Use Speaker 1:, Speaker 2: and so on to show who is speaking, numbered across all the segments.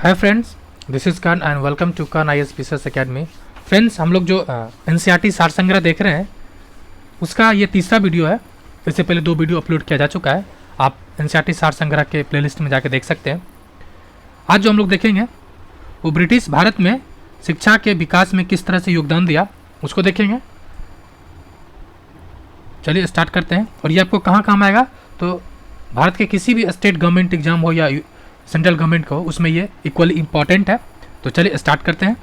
Speaker 1: Hi friends, this is Khan and welcome to Khan IAS business academy. Friends, हम लोग जो NCERT सार संग्रह देख रहे हैं उसका ये तीसरा वीडियो है। इससे पहले 2 वीडियो अपलोड किया जा चुका है। आप NCERT सार संग्रह के प्लेलिस्ट में जाके देख सकते हैं। आज जो हम लोग देखेंगे वो ब्रिटिश भारत में शिक्षा के विकास में किस तरह से योगदान दिया उसको देखेंगे। चलिए स्टार्ट करते हैं। और ये आपको कहाँ काम आएगा, तो भारत के किसी भी स्टेट गवर्नमेंट एग्जाम हो या सेंट्रल गवर्नमेंट का हो, उसमें ये इक्वली इम्पॉर्टेंट है। तो चलिए स्टार्ट करते हैं।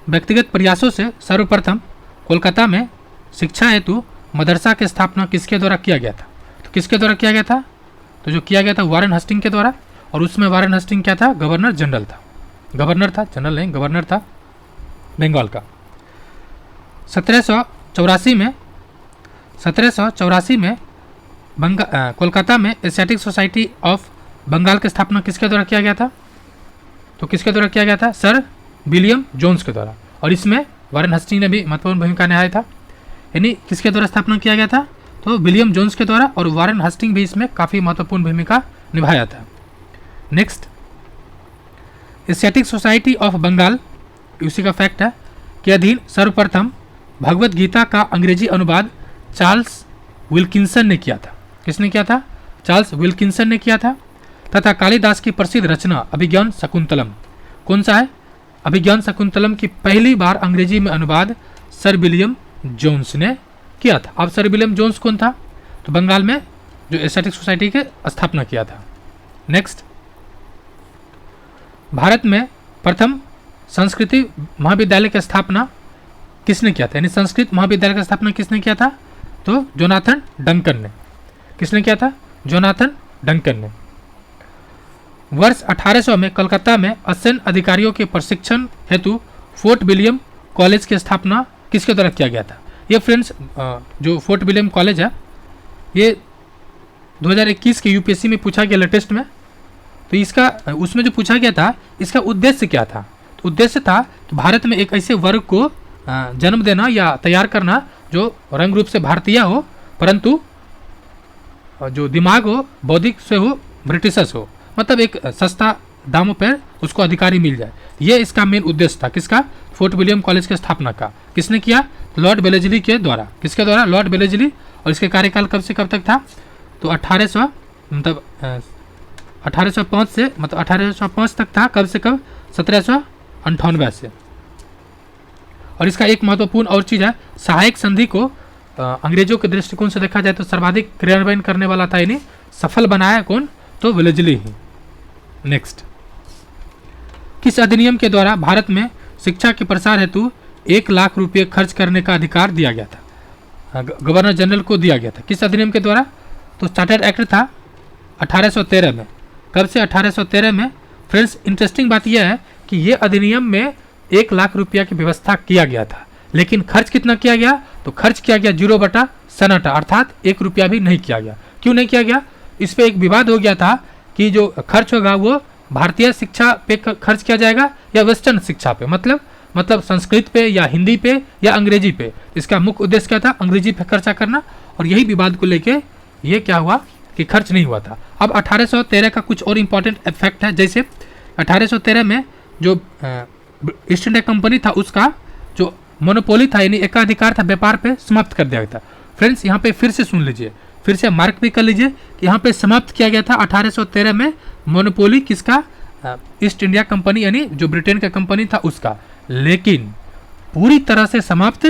Speaker 1: व्यक्तिगत प्रयासों से सर्वप्रथम कोलकाता में शिक्षा हेतु मदरसा की स्थापना किसके द्वारा किया गया था? तो किसके द्वारा किया गया था? तो जो किया गया था वारेन हस्टिंग के द्वारा। और उसमें वारेन हस्टिंग क्या था? गवर्नर जनरल था। गवर्नर था, जनरल नहीं, गवर्नर था बंगाल का। 1784 में कोलकाता में एशियाटिक सोसाइटी ऑफ बंगाल की स्थापना किसके द्वारा किया गया था? तो किसके द्वारा किया गया था? सर विलियम जोन्स के द्वारा। और इसमें वारेन हस्टिंग ने भी महत्वपूर्ण भूमिका निभाई था। यानी किसके द्वारा स्थापना किया गया था? तो विलियम जोन्स के द्वारा। और वारेन हस्टिंग भी इसमें काफ़ी महत्वपूर्ण भूमिका निभाया था। Next, Asiatic Society of Bengal, उसी का फैक्ट है, के अधीन सर्वप्रथम भगवत गीता का अंग्रेजी अनुवाद चार्ल्स विल्किंसन ने किया था। किसने किया था? चार्ल्स विल्किंसन ने किया था। तथा कालिदास की प्रसिद्ध रचना अभिज्ञान शकुंतलम, कौन सा है? अभिज्ञान शकुंतलम की पहली बार अंग्रेजी में अनुवाद सर विलियम जोन्स ने किया था। अब सर विलियम जोन्स कौन था? तो बंगाल में जो एशियाटिक सोसाइटी के स्थापना किया था। नेक्स्ट, भारत में प्रथम संस्कृति महाविद्यालय की स्थापना किसने किया था? यानी संस्कृत महाविद्यालय की स्थापना किसने किया था? तो जोनाथन डंकन ने। किसने किया था? जोनाथन डंकन ने। वर्ष 1800 में कलकत्ता में असैन्य अधिकारियों के प्रशिक्षण हेतु फोर्ट विलियम कॉलेज की स्थापना किसके द्वारा किया गया था? ये फ्रेंड्स, जो फोर्ट विलियम कॉलेज है ये 2021 के UPSC में पूछा गया लेटेस्ट में। तो इसका उसमें जो पूछा गया था, इसका उद्देश्य क्या था? तो उद्देश्य था कि भारत में एक ऐसे वर्ग को जन्म देना या तैयार करना जो रंग रूप से भारतीय हो, परंतु जो दिमाग हो बौद्धिक से हो ब्रिटिशर्स हो, मतलब एक सस्ता दामों पर उसको अधिकारी मिल जाए। ये इसका मेन उद्देश्य था। किसका? फोर्ट विलियम कॉलेज की स्थापना का। किसने किया? लॉर्ड वेलेस्ली के द्वारा। किसके द्वारा? Lord Wellesley. और इसके कार्यकाल कब से कब तक था? तो 1805 से, मतलब 1805 तक था। कब से कब? 1798 से। और इसका एक महत्वपूर्ण और चीज़ है, सहायक संधि को अंग्रेजों के दृष्टिकोण से देखा जाए तो सर्वाधिक क्रियान्वयन करने वाला था, यानी सफल बनाया कौन? तो वेलेस्ली ही। नेक्स्ट, किस अधिनियम के द्वारा भारत में शिक्षा के प्रसार हेतु 1 लाख रुपये खर्च करने का अधिकार दिया गया था? गवर्नर जनरल को दिया गया था। किस अधिनियम के द्वारा? तो चार्टर एक्ट था 1813 में। कब से? 1813 में। फ्रेंड्स, इंटरेस्टिंग बात यह है कि ये अधिनियम में 1 लाख रुपया की व्यवस्था किया गया था, लेकिन खर्च कितना किया गया? तो खर्च किया गया 0/सन्नाटा, अर्थात 1 रुपया भी नहीं किया गया। क्यों नहीं किया गया? इस पे एक विवाद हो गया था कि जो खर्च होगा वो भारतीय शिक्षा पे खर्च किया जाएगा या वेस्टर्न शिक्षा पे, मतलब संस्कृत पे या हिंदी पे या अंग्रेजी पे। इसका मुख्य उद्देश्य क्या था? अंग्रेजी पे खर्चा करना। और यही विवाद को लेके ये क्या हुआ कि खर्च नहीं हुआ था। अब 1813 का कुछ और इम्पोर्टेंट इफेक्ट है। जैसे 1813 में जो ईस्ट इंडिया कंपनी था उसका जो मोनोपोली था, यानी एकाधिकार था व्यापार पे, समाप्त कर दिया गया था। फ्रेंड्स, यहाँ पे फिर से सुन लीजिए, फिर से मार्क भी कर लीजिए कि यहाँ पे समाप्त किया गया था 1813 में मोनोपोली किसका? ईस्ट इंडिया कंपनी, यानी जो ब्रिटेन का कंपनी था उसका। लेकिन पूरी तरह से समाप्त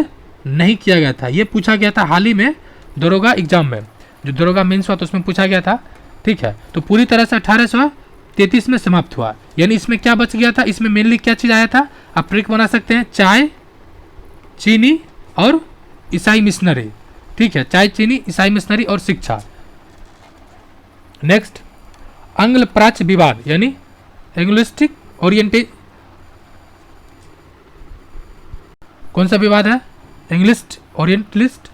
Speaker 1: नहीं किया गया था। ये पूछा गया था हाल ही में दरोगा एग्जाम में, जो दरोगा मेंस हुआ तो उसमें पूछा गया था। ठीक है, तो पूरी तरह से 1833 में समाप्त हुआ। यानी इसमें क्या बच गया था? इसमें मेनली क्या चीज़ आया था? आप ट्रिक बना सकते हैं, चाय, चीनी और ईसाई मिशनरी। ठीक है, चाय, चीनी, ईसाई मिशनरी और शिक्षा। नेक्स्ट, आंग्ल प्राच्य विवाद, यानी एंग्लिस्टिक ओरिएंटेड, कौन सा विवाद है? इंग्लिस्ट ओरिएंटलिस्ट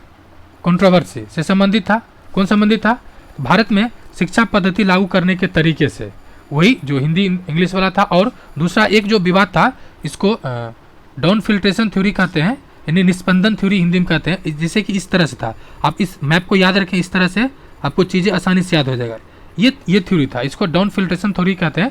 Speaker 1: कंट्रोवर्सी से संबंधित था। कौन संबंधित था? भारत में शिक्षा पद्धति लागू करने के तरीके से, वही जो हिंदी इंग्लिश वाला था। और दूसरा एक जो विवाद था, इसको डाउन फिल्ट्रेशन थ्योरी कहते हैं, यानी निस्पंदन थ्योरी हिंदी में कहते हैं। जैसे कि इस तरह से था, आप इस मैप को याद रखें, इस तरह से आपको चीज़ें आसानी से याद हो जाएगा। ये थ्योरी था, इसको डाउन फिल्ट्रेशन थ्योरी कहते हैं,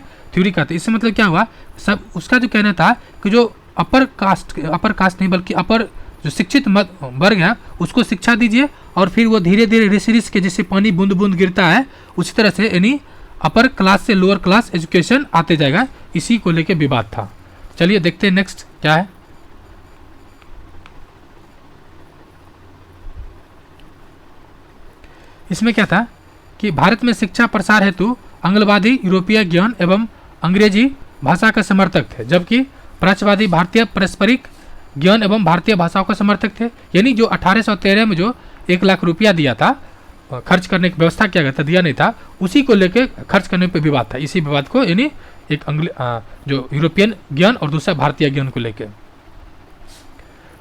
Speaker 1: इससे मतलब क्या हुआ, सब उसका जो कहना था कि जो अपर कास्ट नहीं बल्कि अपर जो शिक्षित वर्ग है उसको शिक्षा दीजिए, और फिर वो धीरे धीरे ऋषि के जैसे पानी बूंद बूंद गिरता है उसी तरह से यानी अपर क्लास से लोअर क्लास एजुकेशन आते जाएगा, इसी को लेके विवाद था। चलिए देखते हैं नेक्स्ट क्या है। इसमें क्या था कि भारत में शिक्षा प्रसार हेतु आंग्लवादी यूरोपीय ज्ञान एवं अंग्रेजी भाषा का समर्थक थे, जबकि प्राच्यवादी भारतीय पारस्परिक ज्ञान एवं भारतीय भाषाओं का समर्थक थे। यानी जो 1813 में जो 1 लाख रुपया दिया था, खर्च करने की व्यवस्था किया गया था, दिया नहीं था, उसी को लेकर खर्च करने पर विवाद था। इसी विवाद को यानी एक जो यूरोपियन ज्ञान और दूसरा भारतीय ज्ञान को लेकर।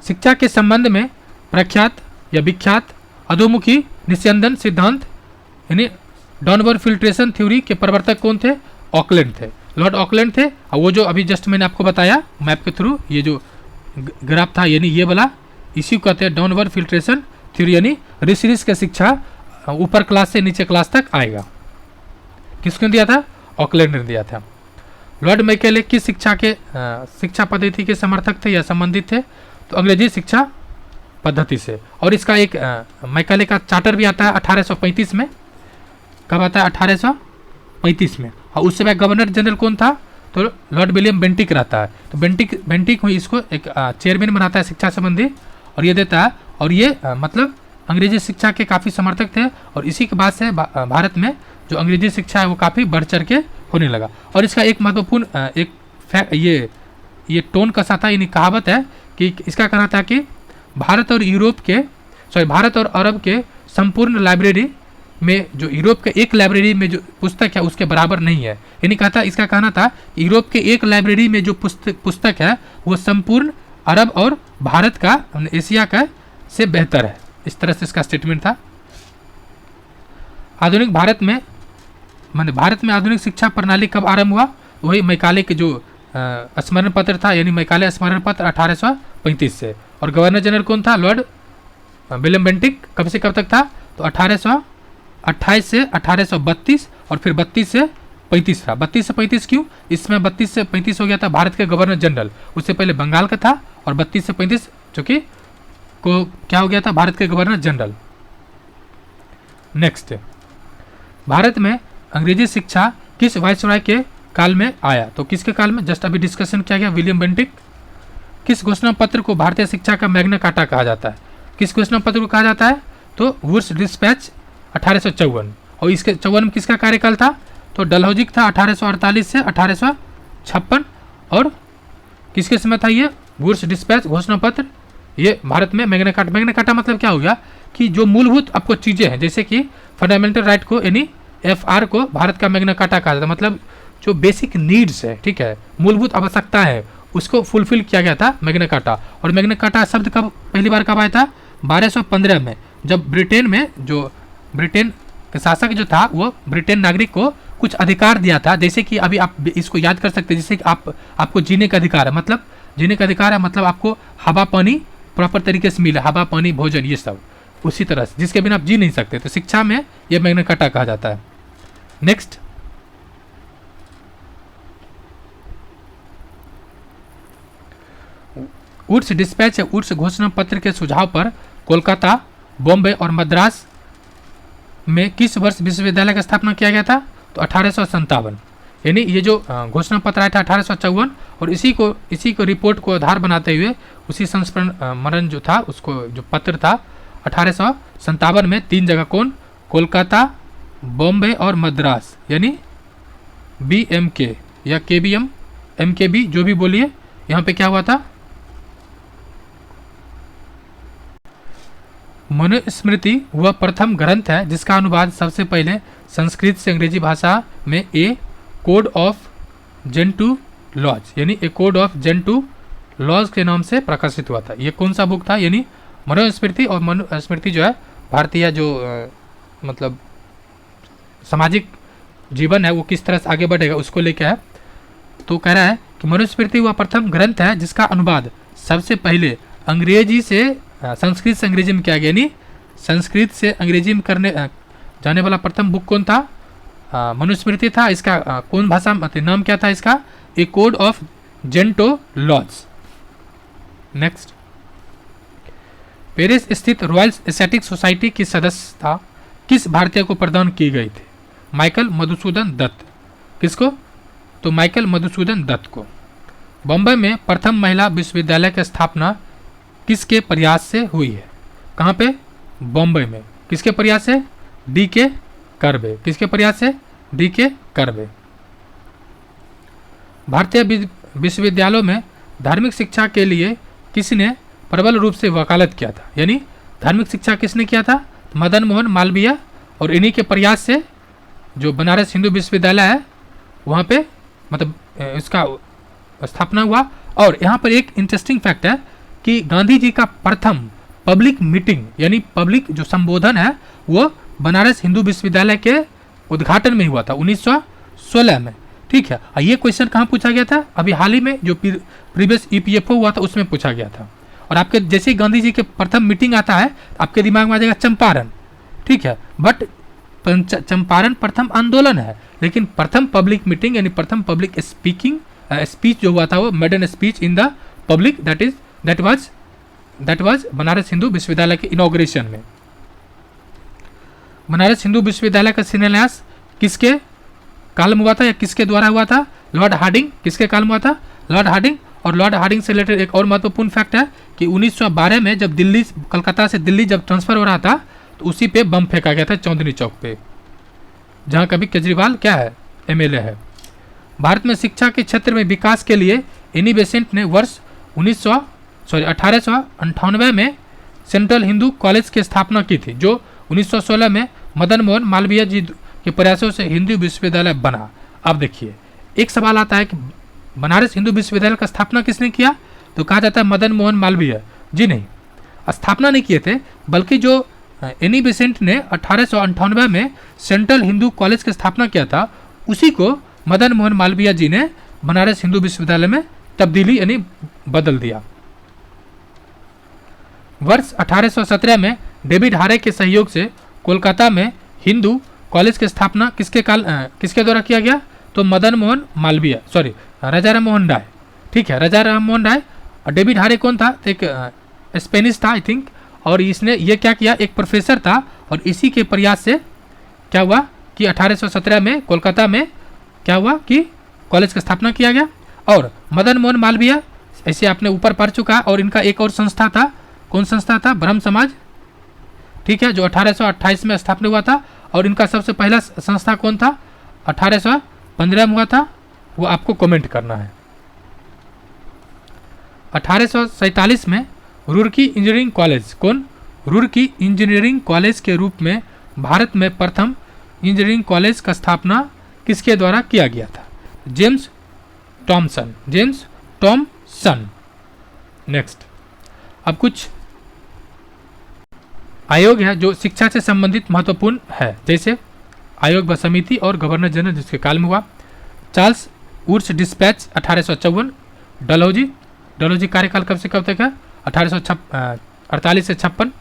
Speaker 1: शिक्षा के संबंध में प्रख्यात या विख्यात अधोमुखी निस्यंदन सिद्धांत यानी डाउनवर्ड फिल्ट्रेशन थ्योरी के प्रवर्तक कौन थे? ऑकलैंड थे, लॉर्ड ऑकलैंड थे। और वो जो अभी जस्ट मैंने आपको बताया मैप के थ्रू, ये जो ग्राफ था यानी ये वाला, इसी को कहते हैं डाउनवर्ड फिल्ट्रेशन थ्योरी, यानी ऋषि का शिक्षा ऊपर क्लास से नीचे क्लास तक आएगा। किसने दिया था? ऑकलैंड ने दिया था। लॉर्ड मैकेले किस शिक्षा पद्धति के समर्थक थे या संबंधित थे? तो अंग्रेजी शिक्षा पद्धति से। और इसका एक मैकेले का चार्टर भी आता है 1835 में। कब आता है? 1835 में। और उस समय गवर्नर जनरल कौन था? तो लॉर्ड विलियम बेंटिक रहता है। तो बेंटिक इसको एक चेयरमैन बनाता है शिक्षा संबंधी, और ये देता है। और ये मतलब अंग्रेजी शिक्षा के काफ़ी समर्थक थे, और इसी के बाद से भारत में जो अंग्रेजी शिक्षा है वो काफ़ी बढ़ चढ़ के होने लगा। और इसका एक महत्वपूर्ण ये टोन कसा था, यानी कहावत है कि इसका कहना था कि भारत और अरब के संपूर्ण लाइब्रेरी में जो यूरोप के एक लाइब्रेरी में जो पुस्तक है उसके बराबर नहीं है। यानी इसका कहना था यूरोप के एक लाइब्रेरी में जो पुस्तक है वो संपूर्ण अरब और भारत का, एशिया का से बेहतर है। इस तरह से इसका स्टेटमेंट था। आधुनिक भारत में आधुनिक शिक्षा प्रणाली कब आरंभ हुआ? वही मैकाले के जो स्मरण पत्र था, यानी मैकाले स्मरण पत्र 1835 से। और गवर्नर जनरल कौन था? Lord William Bentinck. कब से कब तक था? तो 1828 से 1832, और फिर 32 से 35 था। 32 से 35 क्यों? इसमें 32 से 35 हो गया था भारत के गवर्नर जनरल, उससे पहले बंगाल का था। और 32 से 35 जो कि को क्या हो गया था? भारत के गवर्नर जनरल। नेक्स्ट, भारत में अंग्रेजी शिक्षा किस वायसराय के काल में आया? तो किसके काल में? जस्ट अभी डिस्कशन किया गया, विलियम बेंटिक। किस घोषणा पत्र को भारतीय शिक्षा का मैग्ना कार्टा कहा जाता है? किस घोषणा पत्र को कहा जाता है? तो वुड्स डिस्पैच 1854। और इसके 54 में किसका कार्यकाल था? तो डलहौजी था 1848 से 1856। और किसके समय था ये वुड्स डिस्पैच घोषणा पत्र? ये भारत में मैग्ना कार्टा मतलब क्या हो गया कि जो मूलभूत आपको चीज़ें हैं, जैसे कि फंडामेंटल राइट को यानी FR को भारत का मैग्ना कार्टा कहा जाता है। मतलब जो बेसिक नीड्स है, ठीक है, मूलभूत आवश्यकता है, उसको फुलफिल किया गया था मैग्ना कार्टा। और मैग्ना कार्टा शब्द पहली बार कब आया था? 1215 में, जब ब्रिटेन का शासक जो था वो ब्रिटेन नागरिक को कुछ अधिकार दिया था। जैसे कि अभी आप इसको याद कर सकते हैं, जैसे कि आपको जीने का अधिकार है, मतलब आपको हवा पानी प्रॉपर तरीके से मिले, हवा पानी भोजन ये सब, उसी तरह से जिसके बिना आप जी नहीं सकते। तो शिक्षा में यह मैग्ना कार्टा कहा जाता है। नेक्स्ट, वुड्स डिस्पैच या वुड्स घोषणा पत्र के सुझाव पर कोलकाता, बॉम्बे और मद्रास में किस वर्ष विश्वविद्यालय का स्थापना किया गया था? तो 1857। यानी ये जो घोषणा पत्र आया था 1854, और इसी को रिपोर्ट को आधार बनाते हुए उसी संस्मरण जो था उसको जो पत्र था 1857 में 3 जगह कौन? कोलकाता, बॉम्बे और मद्रास, यानी BMK या KBM, MKB जो भी बोलिए, यहाँ पे क्या हुआ था? मनुस्मृति वह प्रथम ग्रंथ है जिसका अनुवाद सबसे पहले संस्कृत से अंग्रेजी भाषा में ए कोड ऑफ जेंटू लॉज यानी ए कोड ऑफ जेंटू लॉज के नाम से प्रकाशित हुआ था। ये कौन सा बुक था? यानी मनुस्मृति। और मनुस्मृति जो है भारतीय जो मतलब सामाजिक जीवन है वो किस तरह से आगे बढ़ेगा उसको लेकर है। तो कह रहा है कि मनुस्मृति वह प्रथम ग्रंथ है जिसका अनुवाद सबसे पहले अंग्रेजी से संस्कृत से अंग्रेजी में किया गया। यानी संस्कृत से अंग्रेजी में करने जाने वाला प्रथम बुक कौन था? मनुस्मृति था। इसका कौन भाषा नाम क्या था इसका? A code of Gentoo laws. Next, Paris स्थित रॉयल एस्थेटिक सोसाइटी की सदस्यता किस भारतीय को प्रदान की गई थी? माइकल मधुसूदन दत्त। किसको? तो माइकल मधुसूदन दत्त को। बम्बई में प्रथम महिला विश्वविद्यालय की स्थापना किसके प्रयास से हुई है? कहाँ पे? बम्बई में। किसके प्रयास से? डी के कर्वे। किसके प्रयास से? डी के कर्वे। भारतीय विश्वविद्यालयों में धार्मिक शिक्षा के लिए किसने प्रबल रूप से वकालत किया था? यानी धार्मिक शिक्षा किसने किया था? मदन मोहन मालवीय। और इन्हीं के प्रयास से जो बनारस हिंदू विश्वविद्यालय है वहाँ पे मतलब इसका स्थापना हुआ। और यहाँ पर एक इंटरेस्टिंग फैक्ट है कि गांधी जी का प्रथम पब्लिक मीटिंग यानी पब्लिक जो संबोधन है वो बनारस हिंदू विश्वविद्यालय के उद्घाटन में हुआ था 1916 में। ठीक है, ये क्वेश्चन कहाँ पूछा गया था? अभी हाल ही में जो प्रीवियस ईपीएफओ हुआ था उसमें पूछा गया था। और आपके जैसे ही गांधी जी के प्रथम मीटिंग आता है आपके दिमाग में आ जाएगा चंपारण। ठीक है, बट चंपारण प्रथम आंदोलन है, लेकिन प्रथम पब्लिक मीटिंग यानी प्रथम पब्लिक स्पीकिंग स्पीच जो हुआ था वो maiden speech in the public that was Banaras Hindu विश्वविद्यालय के इनॉग्रेशन में। बनारस हिंदू विश्वविद्यालय का शिलान्यास किसके काल में हुआ था या किसके द्वारा हुआ था? Lord Hardinge. किसके काल में हुआ था? Lord Hardinge. और लॉर्ड हार्डिंग से रिलेटेड एक और महत्वपूर्ण फैक्ट है कि 1912 में जब दिल्ली कलकत्ता से दिल्ली जब ट्रांसफर हो रहा था तो उसी पे बम फेंका गया था चांदनी चौक पे, जहाँ कभी केजरीवाल क्या है? एमएलए है। भारत में शिक्षा के क्षेत्र में विकास के लिए एनी बेसेंट ने वर्ष 1898 में सेंट्रल हिंदू कॉलेज की स्थापना की थी, जो 1916 में मदन मोहन मालवीय जी के प्रयासों से हिंदू विश्वविद्यालय बना। अब देखिए एक सवाल आता है कि बनारस हिंदू विश्वविद्यालय का स्थापना किसने किया? तो कहा जाता है मदन मोहन मालवीय जी। नहीं, स्थापना नहीं किए थे, बल्कि जो एनी बेसेंट ने 1898 में सेंट्रल हिंदू कॉलेज की स्थापना किया था उसी को मदन मोहन मालवीय जी ने बनारस हिंदू विश्वविद्यालय में तब्दीली यानी बदल दिया। वर्ष 1817 में डेविड हारे के सहयोग से कोलकाता में हिंदू कॉलेज की स्थापना किसके द्वारा किया गया? तो मदन मोहन मालवीय राजा राम मोहन राय। ठीक है, राजा राम मोहन राय। और डेविड हारे कौन था? एक स्पेनिश था आई थिंक। और इसने ये क्या किया? एक प्रोफेसर था और इसी के प्रयास से क्या हुआ कि 1817 में कोलकाता में क्या हुआ कि कॉलेज की स्थापना किया गया। और मदन मोहन मालवीय ऐसे आपने ऊपर पढ़ चुका है। और इनका एक और संस्था था। कौन संस्था था? ब्रह्म समाज। ठीक है, जो 1828 में स्थापना हुआ था। और इनका सबसे पहला संस्था कौन था? 1815 में हुआ था, वो आपको कमेंट करना है। 1847 में रुड़की इंजीनियरिंग कॉलेज, कौन? रुड़की इंजीनियरिंग कॉलेज के रूप में भारत में प्रथम इंजीनियरिंग कॉलेज का स्थापना किसके द्वारा किया गया था? James Thomson. नेक्स्ट, अब कुछ आयोग है जो शिक्षा से संबंधित महत्वपूर्ण है, जैसे आयोग व समिति और गवर्नर जनरल जिसके काल में हुआ। Charles woods dispatch 1854। डलहौजी कार्यकाल कब से कब तक है? 1848 से 56।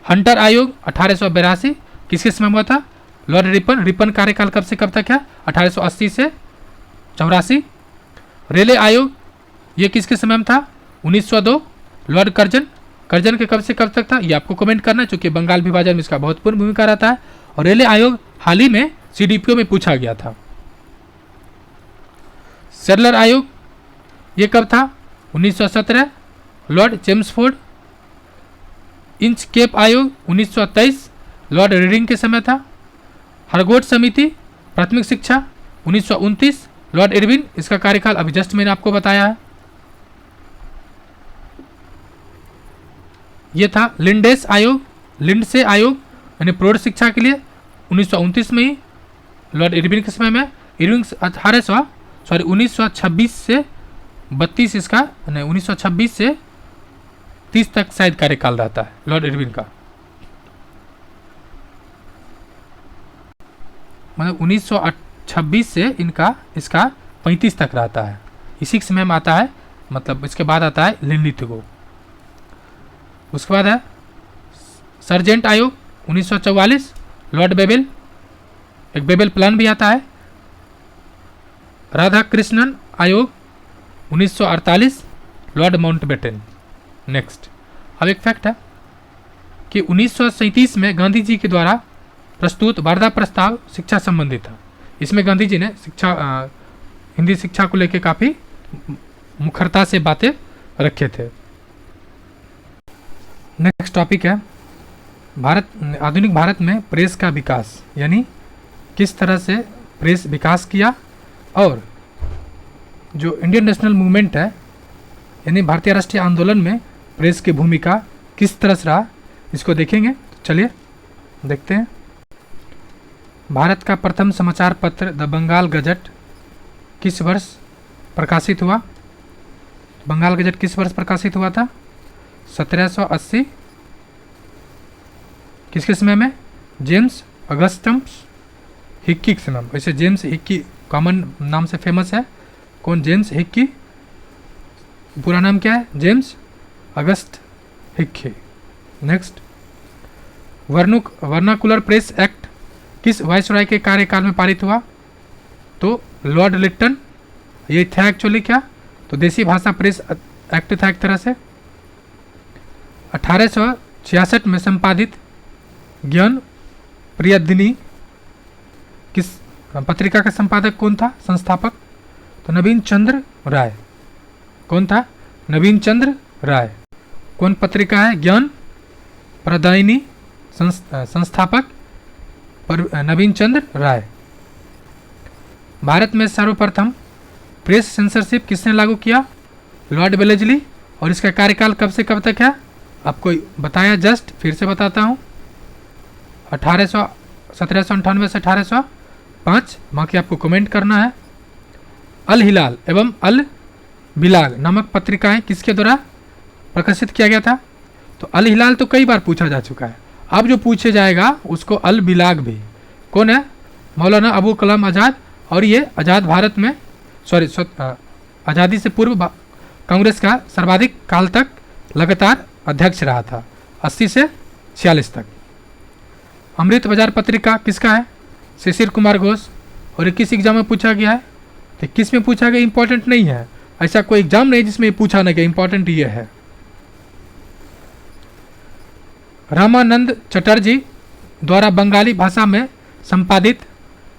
Speaker 1: हंटर आयोग 1882 किसके समय हुआ था? लॉर्ड रिपन कार्यकाल कब से कब तक है? 1880 से 84। रेले आयोग ये किसके समय में था? 1902। लॉर्ड कर्जन के कब से कब तक था? ये आपको कमेंट करना है, चूंकि बंगाल विभाजन में इसका महत्वपूर्ण भूमिका रहता है। और रेले आयोग हाल ही में सीडीपीओ में पूछा गया था। सेडलर आयोग ये कब था? 1917। Lord Chelmsford. इंचकेप आयोग 1923 लॉर्ड रीडिंग के समय था। हरगोट समिति प्राथमिक शिक्षा 1929 लॉर्ड इरविन। इसका कार्यकाल अभी जस्ट मैंने आपको बताया है। ये था लिंडसे आयोग यानी प्रौढ़ शिक्षा के लिए 1929 में ही लॉर्ड इरविन के समय में। इरविन 1926 से 32 इसका 1926 से 30 तक शायद कार्यकाल रहता है लॉर्ड इरविन का। मतलब 1926 से इसका 35 तक रहता है। इसी के समय में आता है, मतलब इसके बाद आता है लिनलिथगो। उसके बाद है सर्जेंट आयोग 1944 लॉर्ड बेबल। एक बेबल प्लान भी आता है। राधा कृष्णन आयोग 1948, लॉर्ड माउंटबेटन। नेक्स्ट, अब एक फैक्ट है कि 1937 में गांधी जी के द्वारा प्रस्तुत वार्ता प्रस्ताव शिक्षा संबंधी था। इसमें गांधी जी ने हिंदी शिक्षा को लेकर काफ़ी मुखरता से बातें रखे थे। नेक्स्ट टॉपिक है आधुनिक भारत में प्रेस का विकास, यानी किस तरह से प्रेस विकास किया और जो इंडियन नेशनल मूवमेंट है यानी भारतीय राष्ट्रीय आंदोलन में प्रेस की भूमिका किस तरह से रहा, इसको देखेंगे। तो चलिए देखते हैं। भारत का प्रथम समाचार पत्र द बंगाल गजट किस वर्ष प्रकाशित हुआ? बंगाल गजट किस वर्ष प्रकाशित हुआ था? 1780। किसके समय में? जेम्स अगस्टस हिक्की के समय। वैसे जेम्स हिक्की कॉमन नाम से फेमस है। कौन? James Hickey. पूरा नाम क्या है? James August Hickey. Next, vernacular press act किस वायसराय के कार्यकाल में पारित हुआ? तो लॉर्ड लिट्टन। ये था एक्चुअली क्या? तो देसी भाषा प्रेस एक्ट था एक तरह से। 1866 में संपादित ज्ञान प्रियदिनी किस पत्रिका का संपादक कौन था? संस्थापक? तो नवीन चंद्र राय। कौन था? नवीन चंद्र राय। कौन पत्रिका है? ज्ञान प्रदायिनी। संस्थापक नवीन चंद्र राय। भारत में सर्वप्रथम प्रेस सेंसरशिप किसने लागू किया? Lord Wellesley. और इसका कार्यकाल कब से कब तक है? आपको बताया जस्ट, फिर से बताता हूँ। 1798 से 1805। बाकी आपको कमेंट करना है। अल हिलाल एवं अल बिलाग नामक पत्रिकाएं किसके द्वारा प्रकाशित किया गया था? तो अल हिलाल तो कई बार पूछा जा चुका है। अब जो पूछे जाएगा उसको अल बिलाग भी। कौन है? मौलाना अबू कलाम आज़ाद। और ये आज़ाद भारत में आज़ादी से पूर्व कांग्रेस का सर्वाधिक काल तक लगातार अध्यक्ष रहा था, 80 से 46 तक। अमृत बाजार पत्रिका किसका है? शिशिर कुमार घोष। और किस एग्जाम में पूछा गया है? तो किस में पूछा गया इंपॉर्टेंट नहीं है, ऐसा कोई एग्जाम नहीं जिसमें पूछा नहीं गया, इंपॉर्टेंट ये है। रामानंद चटर्जी द्वारा बंगाली भाषा में संपादित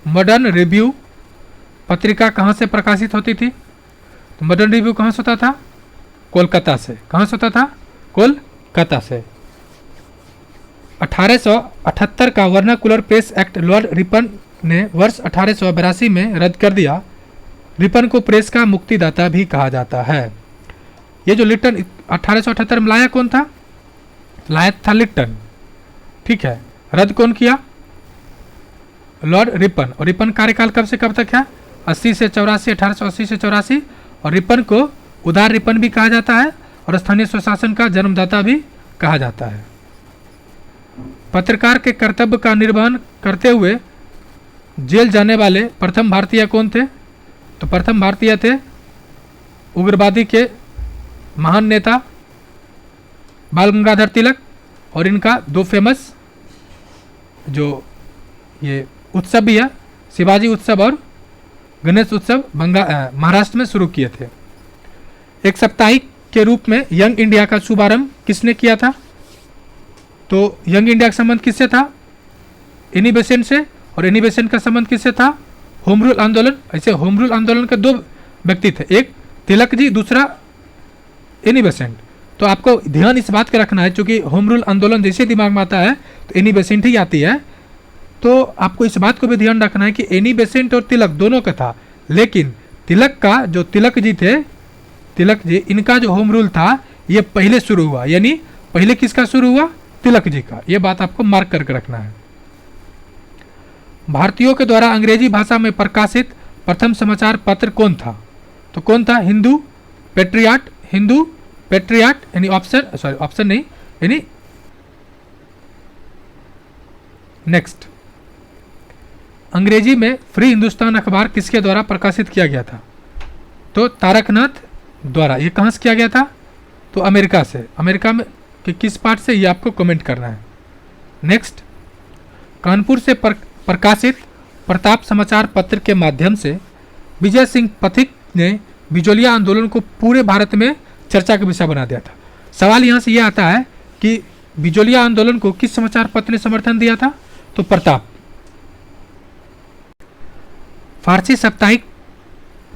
Speaker 1: मॉडर्न रिव्यू पत्रिका कहाँ से प्रकाशित होती थी? तो मॉडर्न रिव्यू कहाँ से होता था? कोलकाता से। कहाँ से होता था? कोलकाता से। 1878 का vernacular press act Lord Ripon ने वर्ष 1882 में रद्द कर दिया। रिपन को प्रेस का मुक्तिदाता भी कहा जाता है। ये जो लिट्टन 1878 में लाया कौन था? लाया था लिट्टन। ठीक है। रद्द कौन किया? Lord Ripon. और रिपन कार्यकाल कब से कब तक है? 80 से 84, 1880 से 84। और रिपन को उदार रिपन भी कहा जाता है और स्थानीय स्वशासन का जन्मदाता भी कहा जाता है। पत्रकार के कर्तव्य का निर्वहन करते हुए जेल जाने वाले प्रथम भारतीय कौन थे? तो प्रथम भारतीय थे उग्रवादी के महान नेता बाल गंगाधर तिलक। और इनका दो फेमस जो ये उत्सव भी है, शिवाजी उत्सव और गणेश उत्सव महाराष्ट्र में शुरू किए थे। एक साप्ताहिक के रूप में यंग इंडिया का शुभारंभ किसने किया था? तो यंग इंडिया का संबंध किससे था? एनी बेसेंट से। और एनी बेसेंट का संबंध किससे था? होम रूल आंदोलन। ऐसे होम रूल आंदोलन के दो व्यक्ति थे, एक तिलक जी, दूसरा एनी बेसेंट। तो आपको ध्यान इस बात का रखना है, क्योंकि होम रूल आंदोलन जैसे दिमाग में आता है तो एनी बेसेंट ही आती है। तो आपको इस बात को भी ध्यान रखना है कि एनी बेसेंट और तिलक दोनों का था, लेकिन तिलक का जो तिलक जी थे, तिलक जी, इनका जो होम रूल था ये पहले शुरू हुआ। यानी पहले किसका शुरू हुआ? तिलक जी का। ये बात आपको मार्क करके रखना है। भारतीयों के द्वारा अंग्रेजी भाषा में प्रकाशित प्रथम समाचार पत्र कौन था? तो कौन था? हिंदू पेट्रियाट। हिंदू पेट्रियाट यानी ऑप्शन नहीं, यानी नेक्स्ट। अंग्रेजी में फ्री हिंदुस्तान अखबार किसके द्वारा प्रकाशित किया गया था? तो तारकनाथ द्वारा। ये कहाँ से किया गया था? तो अमेरिका से। अमेरिका में कि किस पार्ट से, ये आपको कमेंट करना है। नेक्स्ट, कानपुर से प्रकाशित प्रताप समाचार पत्र के माध्यम से विजय सिंह पथिक ने बिजोलिया आंदोलन को पूरे भारत में चर्चा का विषय बना दिया था। सवाल यहाँ से यह आता है कि बिजोलिया आंदोलन को किस समाचार पत्र ने समर्थन दिया था? तो प्रताप। फारसी साप्ताहिक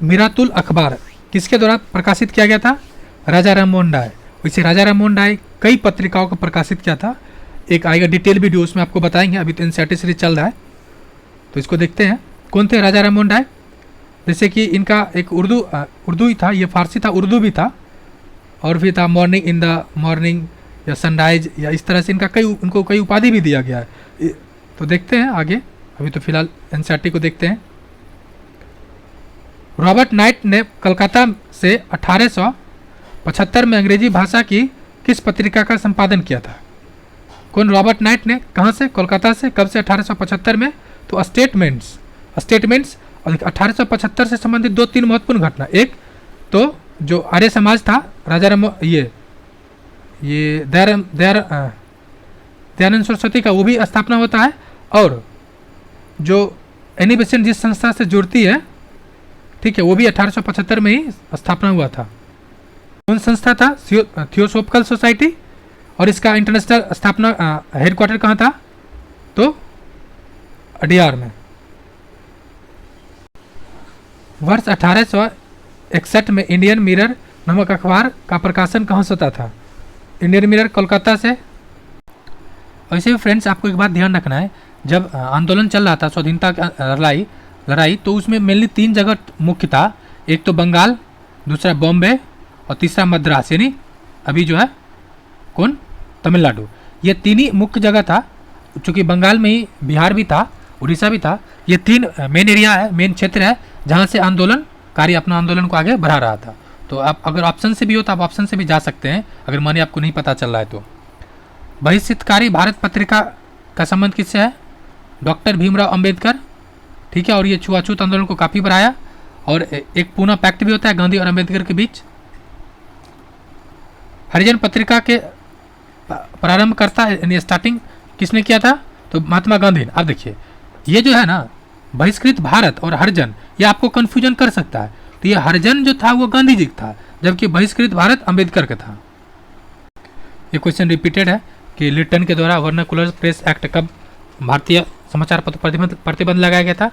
Speaker 1: मिरातुल अखबार किसके द्वारा प्रकाशित किया गया था? राजा राममोहन राय। वैसे राजा राममोहन राय कई पत्रिकाओं को प्रकाशित किया था, एक आएगा डिटेल वीडियो, उसमें आपको बताएंगे। अभी तो एनसीईआरटी सीरीज चल रहा है तो इसको देखते हैं। कौन थे राजा राममोहन राय? जैसे कि इनका एक उर्दू ही था, ये फारसी था, उर्दू भी था, और भी था मॉर्निंग इन द मॉर्निंग या सनराइज, या इस तरह से इनका उनको कई उपाधि भी दिया गया है। तो देखते हैं आगे, अभी तो फिलहाल एनसीईआरटी को देखते हैं। रॉबर्ट नाइट ने कलकत्ता से 1875 में अंग्रेजी भाषा की किस पत्रिका का संपादन किया था? कौन? रॉबर्ट नाइट ने। कहाँ से? कोलकाता से। कब से? 1875 में। तो स्टेटमेंट्स और 1875 से संबंधित 2-3 महत्वपूर्ण घटना। एक तो जो आर्य समाज था, राजा राम ये दयानंद सरस्वती का, वो भी स्थापना होता है, और जो एनी बेसेंट जिस संस्था से जुड़ती है, ठीक है, वो भी 1875 में ही स्थापना हुआ था। कौन संस्था था? थियोसोफिकल सोसाइटी, और इसका इंटरनेशनल स्थापना हेडक्वार्टर कहाँ था? तो अडियार में। वर्ष 1861 में इंडियन मिरर नामक अखबार का प्रकाशन कहाँ से होता था? इंडियन मिरर कोलकाता से। वैसे भी फ्रेंड्स, आपको एक बात ध्यान रखना है, जब आंदोलन चल रहा था स्वाधीनता की लड़ाई, तो उसमें मेनली 3 जगह मुख्य था। एक तो बंगाल, दूसरा बॉम्बे, और तीसरा मद्रास, यानी अभी जो है कौन? तमिलनाडु। ये 3 ही मुख्य जगह था, चूँकि बंगाल में ही बिहार भी था, उड़ीसा भी था। ये 3 मेन एरिया है, मेन क्षेत्र है, जहाँ से आंदोलनकारी अपना आंदोलन को आगे बढ़ा रहा था। तो आप अगर ऑप्शन से भी हो तो आप ऑप्शन से भी जा सकते हैं, अगर माने आपको नहीं पता चल रहा है तो। बहिष्कृतकारी भारत पत्रिका का संबंध किससे है? डॉक्टर भीमराव अंबेडकर, ठीक है, और ये छुआछूत आंदोलन को काफ़ी बढ़ाया। और एक पूना पैक्ट भी होता है गांधी और अंबेडकर के बीच। हरिजन पत्रिका के प्रारंभ करता है, स्टार्टिंग किसने किया था? तो महात्मा गांधी। अब देखिए, ये जो है ना, बहिष्कृत भारत और हरिजन, ये आपको कन्फ्यूजन कर सकता है। तो ये हरिजन जो था वो गांधी जी का था, जबकि बहिष्कृत भारत अंबेडकर का था। ये क्वेश्चन रिपीटेड है कि लिटन के द्वारा वर्नाकुलर प्रेस एक्ट कब भारतीय समाचार पत्र प्रतिबंध लगाया गया था?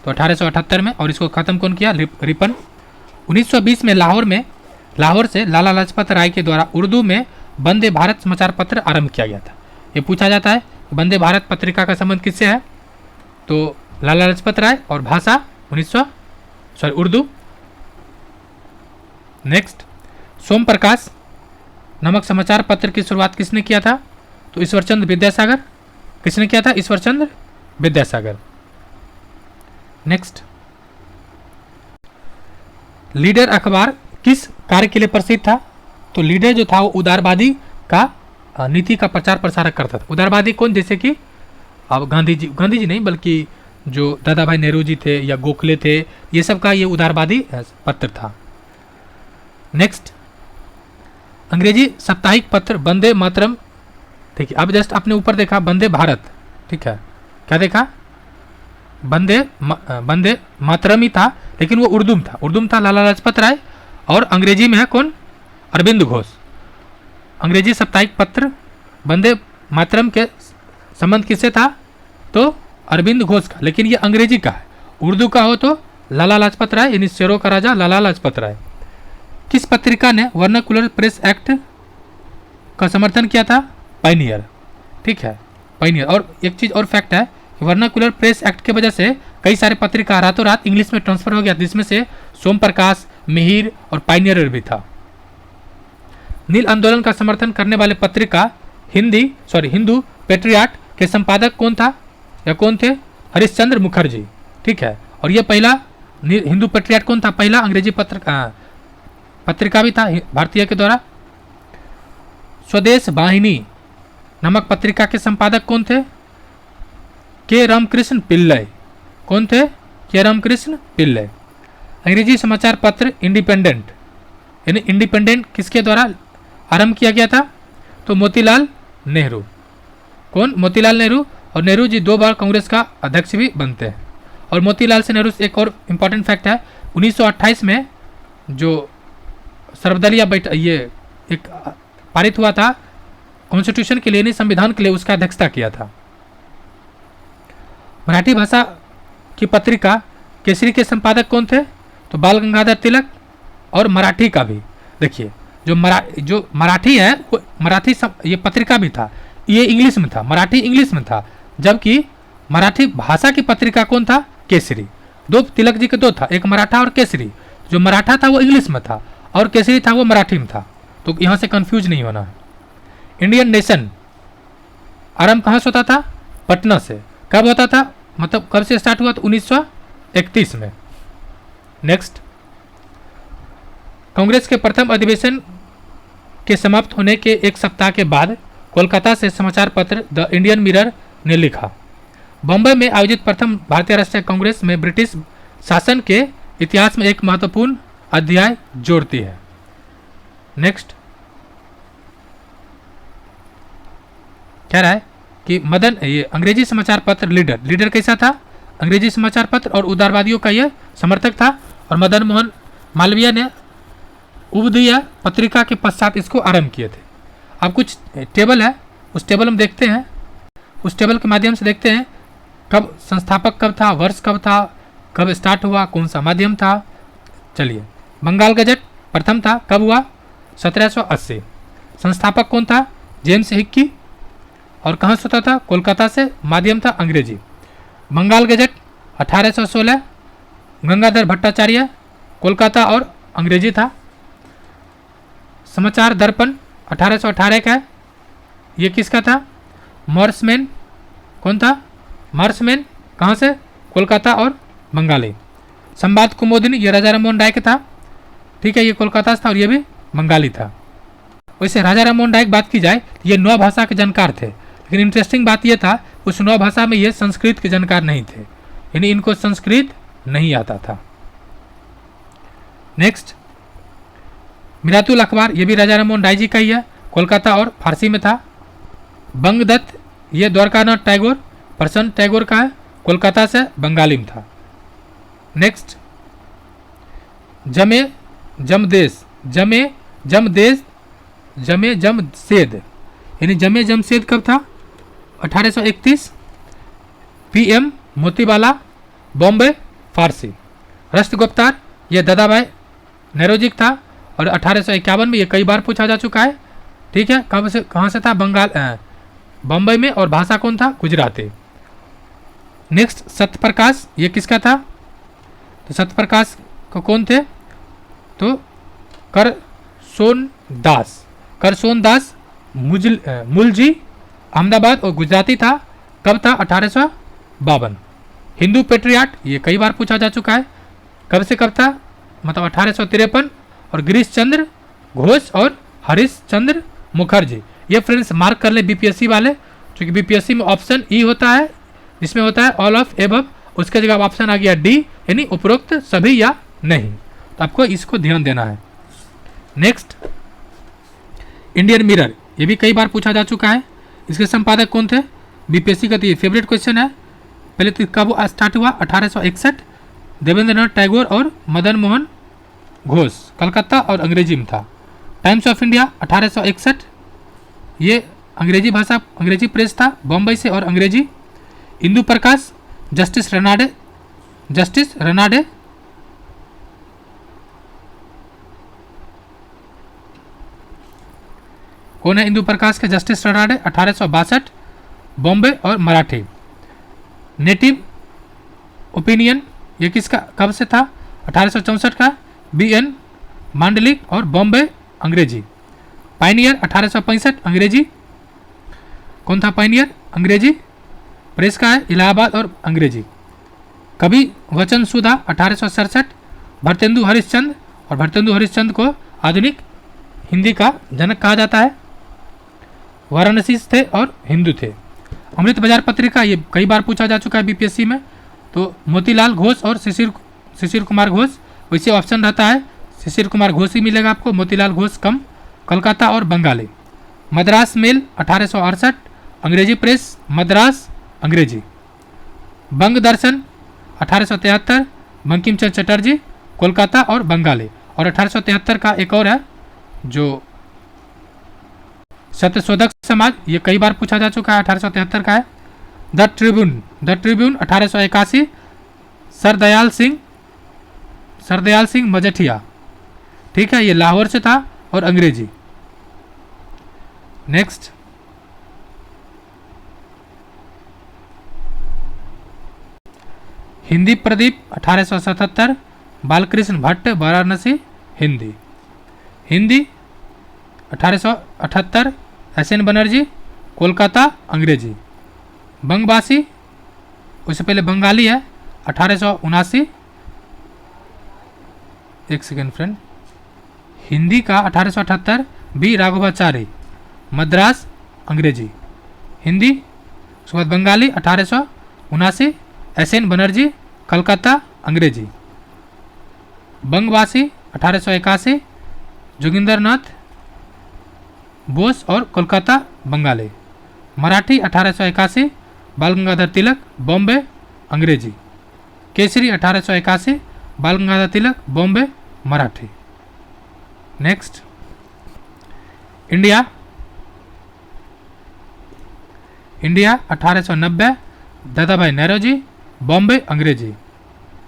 Speaker 1: तो 1878 में। और इसको खत्म कौन किया? रिपन। 1920 में लाहौर से लाला लाजपत राय के द्वारा उर्दू में वंदे भारत समाचार पत्र आरंभ किया गया था। ये पूछा जाता है वंदे भारत पत्रिका का संबंध किससे है? तो लाला लाजपत राय, और भाषा उर्दू। नेक्स्ट, सोम प्रकाश नामक समाचार पत्र की शुरुआत किसने किया था? तो ईश्वरचंद्र विद्यासागर। किसने किया था? ईश्वरचंद्र विद्यासागर। नेक्स्ट, लीडर अखबार किस कार्य के लिए प्रसिद्ध था? तो लीडर जो था वो उदारवादी का नीति का प्रचार प्रसार करता था। उदारवादी कौन? जैसे कि अब गांधी जी नहीं, बल्कि जो दादा भाई नेहरू जी थे या गोखले थे, ये सब का ये उदारवादी पत्र था। नेक्स्ट, अंग्रेजी साप्ताहिक पत्र वंदे मातरम, ठीक है। अब जस्ट आपने ऊपर देखा वंदे भारत, ठीक है, क्या देखा? वंदे मातरम ही था, लेकिन वो उर्दू में था लाला लाजपत राय, और अंग्रेजी में है कौन? अरविंद घोष। अंग्रेजी साप्ताहिक पत्र वंदे मातरम के संबंध किससे था? तो अरविंद घोष का, लेकिन ये अंग्रेजी का है। उर्दू का हो तो लाला लाजपत राय, यानी शेरों का राजा लाला लाजपत राय। किस पत्रिका ने वर्नाकुलर प्रेस एक्ट का समर्थन किया था? पायनियर, ठीक है, पायनियर। और एक चीज़ और फैक्ट है कि वर्नाकुलर प्रेस एक्ट की वजह से कई सारे पत्रिका रातों रात इंग्लिश में ट्रांसफर हो गया, जिसमें से सोम प्रकाश, मिहिर और पायनियर भी था। नील आंदोलन का समर्थन करने वाले पत्रिका हिंदू पेट्रियाट के संपादक कौन था या कौन थे? हरिश्चंद्र मुखर्जी, ठीक है। और ये पहला हिंदू पेट्रियाट कौन था? पहला अंग्रेजी पत्रिका भी था भारतीय के द्वारा। स्वदेश वाहिनी नामक पत्रिका के संपादक कौन थे? के रामकृष्ण पिल्लई। कौन थे? के रामकृष्ण पिल्लई। अंग्रेजी समाचार पत्र इंडिपेंडेंट, यानी इंडिपेंडेंट किसके द्वारा आरंभ किया गया था? तो मोतीलाल नेहरू। कौन? मोतीलाल नेहरू। और नेहरू जी 2 बार कांग्रेस का अध्यक्ष भी बनते हैं। और मोतीलाल से नेहरू एक और इम्पॉर्टेंट फैक्ट है, 1928 में जो सर्वदलीय ये एक पारित हुआ था कॉन्स्टिट्यूशन के लिए, नहीं संविधान के लिए, उसका अध्यक्षता किया था। मराठी भाषा की पत्रिका केसरी के संपादक कौन थे? तो बाल गंगाधर तिलक। और मराठी का भी देखिए, जो मराठी है वो मराठी ये पत्रिका भी था, ये इंग्लिश में था, मराठी इंग्लिश में था, जबकि मराठी भाषा की पत्रिका कौन था? केसरी। दो तिलक जी के दो था, एक मराठा और केसरी। जो मराठा था वो इंग्लिश में था और केसरी था वो मराठी में था, तो यहाँ से कंफ्यूज नहीं होना है। इंडियन नेशन आरंभ कहाँ से होता था? पटना से। कब होता था, मतलब कब से स्टार्ट हुआ? तो 1931 में। नेक्स्ट, कांग्रेस के प्रथम अधिवेशन के समाप्त होने के एक सप्ताह के बाद कोलकाता से समाचार पत्र द इंडियन मिरर ने लिखा, बम्बई में आयोजित प्रथम भारतीय राष्ट्रीय कांग्रेस में ब्रिटिश शासन के इतिहास में एक महत्वपूर्ण अध्याय जोड़ती है। नेक्स्ट, कह रहा है कि मदन ये अंग्रेजी समाचार पत्र लीडर कैसा था? अंग्रेजी समाचार पत्र और उदारवादियों का यह समर्थक था, और मदन मोहन मालवीय ने उदय पत्रिका के पश्चात इसको आरंभ किए थे। अब कुछ टेबल है, उस टेबल हम देखते हैं, उस टेबल के माध्यम से देखते हैं कब संस्थापक कब था, वर्ष कब था, कब स्टार्ट हुआ, कौन सा माध्यम था। चलिए, बंगाल गजट प्रथम था, कब हुआ? 1780। संस्थापक कौन था? James Hickey. और कहाँ से होता था? कोलकाता से। माध्यम था अंग्रेजी। बंगाल गजट 1816, गंगाधर भट्टाचार्य, कोलकाता, और अंग्रेजी था। समाचार दर्पण 1818 का है, ये किसका था? मॉर्समैन। कौन था? मॉर्समैन। कहाँ से? कोलकाता और बंगाली। संवाद कुमुदिनी, ये राजा राममोहन राय का था, ठीक है, ये कोलकाता से था, और ये भी बंगाली था। वैसे राजा राममोहन राय की बात की जाए, ये 9 भाषा के जानकार थे, लेकिन इंटरेस्टिंग बात यह था उस 9 भाषा में ये संस्कृत के जानकार नहीं थे, यानी इनको संस्कृत नहीं आता था। नेक्स्ट, मिरातुल अखबार, ये भी राजा राममोहन राय जी का ही है, कोलकाता और फारसी में था। बंगदत्त, ये द्वारकानाथ टैगोर, प्रसन्न टैगोर का है, कोलकाता से, बंगाली में था। नेक्स्ट, जमे जमदेश, जमे जमशेद, यानी जमे जमशेद कब था? 1831। पीएम मोतीबाला, बॉम्बे, फारसी। राष्ट्रगुप्तार, ये दादाभाई नौरोजी था, और 1851 में ये कई बार पूछा जा चुका है, ठीक है। कब से, कहाँ से था? बम्बई में, और भाषा कौन था? गुजराती। नेक्स्ट, सत्यप्रकाश, ये किसका था? तो सत्यप्रकाश को कौन थे? तो करसोन दास मुलजी, अहमदाबाद, और गुजराती था। कब था? 1852। हिंदू पेट्रियाट, ये कई बार पूछा जा चुका है, कब से कब था? मतलब 1853। और गिरीश चंद्र घोष और हरीश चंद्र मुखर्जी। ये फ्रेंड्स मार्क कर ले बीपीएससी वाले, क्योंकि बीपीएससी में ऑप्शन ई होता है, जिसमें होता है ऑल ऑफ एबव, उसके जगह ऑप्शन आ गया डी, यानी उपरोक्त सभी या नहीं, तो आपको इसको ध्यान देना है। नेक्स्ट, इंडियन मिरर, ये भी कई बार पूछा जा चुका है, इसके संपादक कौन थे? बीपीएससी का तो ये फेवरेट क्वेश्चन है। पहले तो कब स्टार्ट हुआ? 1861। देवेंद्रनाथ टैगोर और मदन मोहन घोष, कलकत्ता और अंग्रेजी में था। टाइम्स ऑफ इंडिया 1861, ये अंग्रेजी भाषा, अंग्रेजी प्रेस था, बॉम्बे से, और अंग्रेजी। इंदु प्रकाश, जस्टिस रनाडे, कौन है इंदु प्रकाश के? जस्टिस रनाडे, 1862, बॉम्बे और मराठी। नेटिव ओपिनियन, ये किसका, कब से था? 1864 का, बीएन मांडलिक, और बॉम्बे, अंग्रेजी। पाइनियर 1865, अंग्रेजी। कौन था पाइनियर? अंग्रेजी प्रेस का है, इलाहाबाद, और अंग्रेजी। कवि वचन सुधा 1867, भरतेंदु हरिश्चंद्र, और भरतेंदु हरिश्चंद्र को आधुनिक हिंदी का जनक कहा जाता है। वाराणसी थे और हिंदू थे। अमृत बाजार पत्रिका, ये कई बार पूछा जा चुका है बीपीएससी में, तो मोतीलाल घोष और शिशिर कुमार घोष, वैसे ऑप्शन रहता है शिशिर कुमार घोष ही मिलेगा आपको, मोतीलाल घोष कम। कलकत्ता और बंगाली। मद्रास मेल 1868, अंग्रेजी प्रेस, मद्रास, अंग्रेजी। बंग दर्शन 1873 बंकिम चंद्र चटर्जी, कोलकाता और बंगाली। और 1873 का एक और है जो सत्यशोधक समाज, ये कई बार पूछा जा चुका है, 1873 का है। द ट्रिब्यून 1881 सरदयाल सिंह मजठिया, ठीक है, ये लाहौर से था और अंग्रेजी। नेक्स्ट, हिंदी प्रदीप 1877 बालकृष्ण भट्ट, वाराणसी, हिंदी। 1878 एस.एन. बनर्जी, कोलकाता, अंग्रेजी। बंगवासी, उससे पहले बंगाली है, 1879। एक सेकेंड फ्रेंड, हिंदी का 1878 बी राघवाचारी, मद्रास, अंग्रेजी, हिंदी। उसके बाद बंगाली 1879 एस.एन. बनर्जी, कलकत्ता, अंग्रेजी। बंगवासी 1881 जोगिंदर नाथ बोस और कोलकाता, बंगाली। मराठी 1881 बाल गंगाधर तिलक, बॉम्बे, अंग्रेजी। केसरी 1881 बाल गंगाधर तिलक, बॉम्बे, मराठी। नेक्स्ट, इंडिया 1890 दादाभाई नौरोजी, बॉम्बे, अंग्रेजी।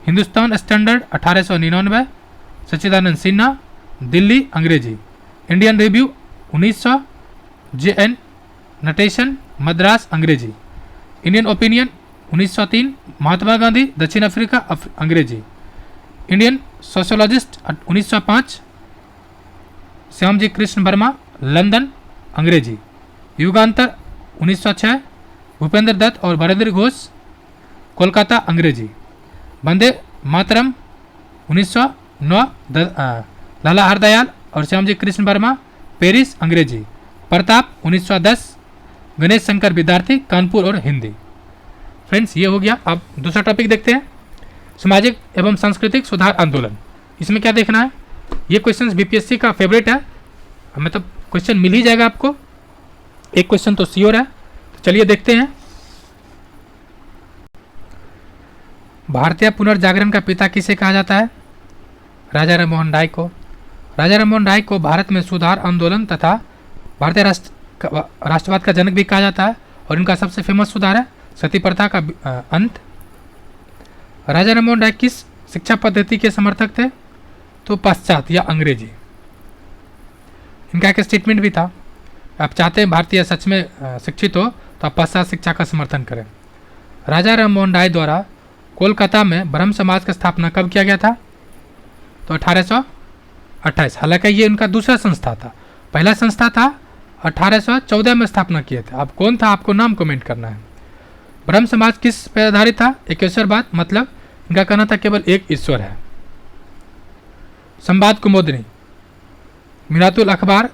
Speaker 1: हिंदुस्तान स्टैंडर्ड 1899 सच्चिदानंद सिन्हा, दिल्ली, अंग्रेजी। Indian review 1900 JN. Natesan, Madras, अंग्रेजी। इंडियन ओपिनियन 1903 महात्मा गांधी, दक्षिण अफ्रीका, अंग्रेजी। Indian sociologist 1905 Shyamji Krishna Verma, London, अंग्रेजी। युगांतर 1906 भूपेंद्र दत्त और भरेंद्र घोष, कोलकाता, अंग्रेजी। वंदे मातरम 1909 लाला हरदयाल और श्यामजी कृष्ण वर्मा, पेरिस, अंग्रेजी। प्रताप 1910 गणेश शंकर विद्यार्थी, कानपुर और हिंदी। फ्रेंड्स, ये हो गया। अब दूसरा टॉपिक देखते हैं, सामाजिक एवं सांस्कृतिक सुधार आंदोलन। इसमें क्या देखना है, ये क्वेश्चन बीपीएससी का फेवरेट है, मतलब क्वेश्चन मिल ही जाएगा आपको, एक क्वेश्चन तो श्योर है। तो चलिए देखते हैं। भारतीय पुनर्जागरण का पिता किसे कहा जाता है? राजा राममोहन राय को। राजा राममोहन राय को भारत में सुधार आंदोलन तथा भारतीय राष्ट्रवाद का जनक भी कहा जाता है, और इनका सबसे फेमस सुधार है सती प्रथा का अंत। राजा राममोहन राय किस शिक्षा पद्धति के समर्थक थे? तो पाश्चात्य या अंग्रेजी। इनका एक स्टेटमेंट भी था, आप चाहते हैं भारतीय सच में शिक्षित हो तो आप पाश्चात्य शिक्षा का समर्थन करें। राजा राममोहन राय द्वारा कोलकाता में ब्रह्म समाज की स्थापना कब किया गया था? तो 1828। हालांकि ये उनका दूसरा संस्था था, पहला संस्था था 1814 में स्थापना किए थे। अब कौन था, आपको नाम कमेंट करना है। ब्रह्म समाज किस पर आधारित था? एकेश्वरवाद, मतलब इनका कहना था केवल एक ईश्वर है। संवाद कुमुदिनी, मिरातुल अखबार,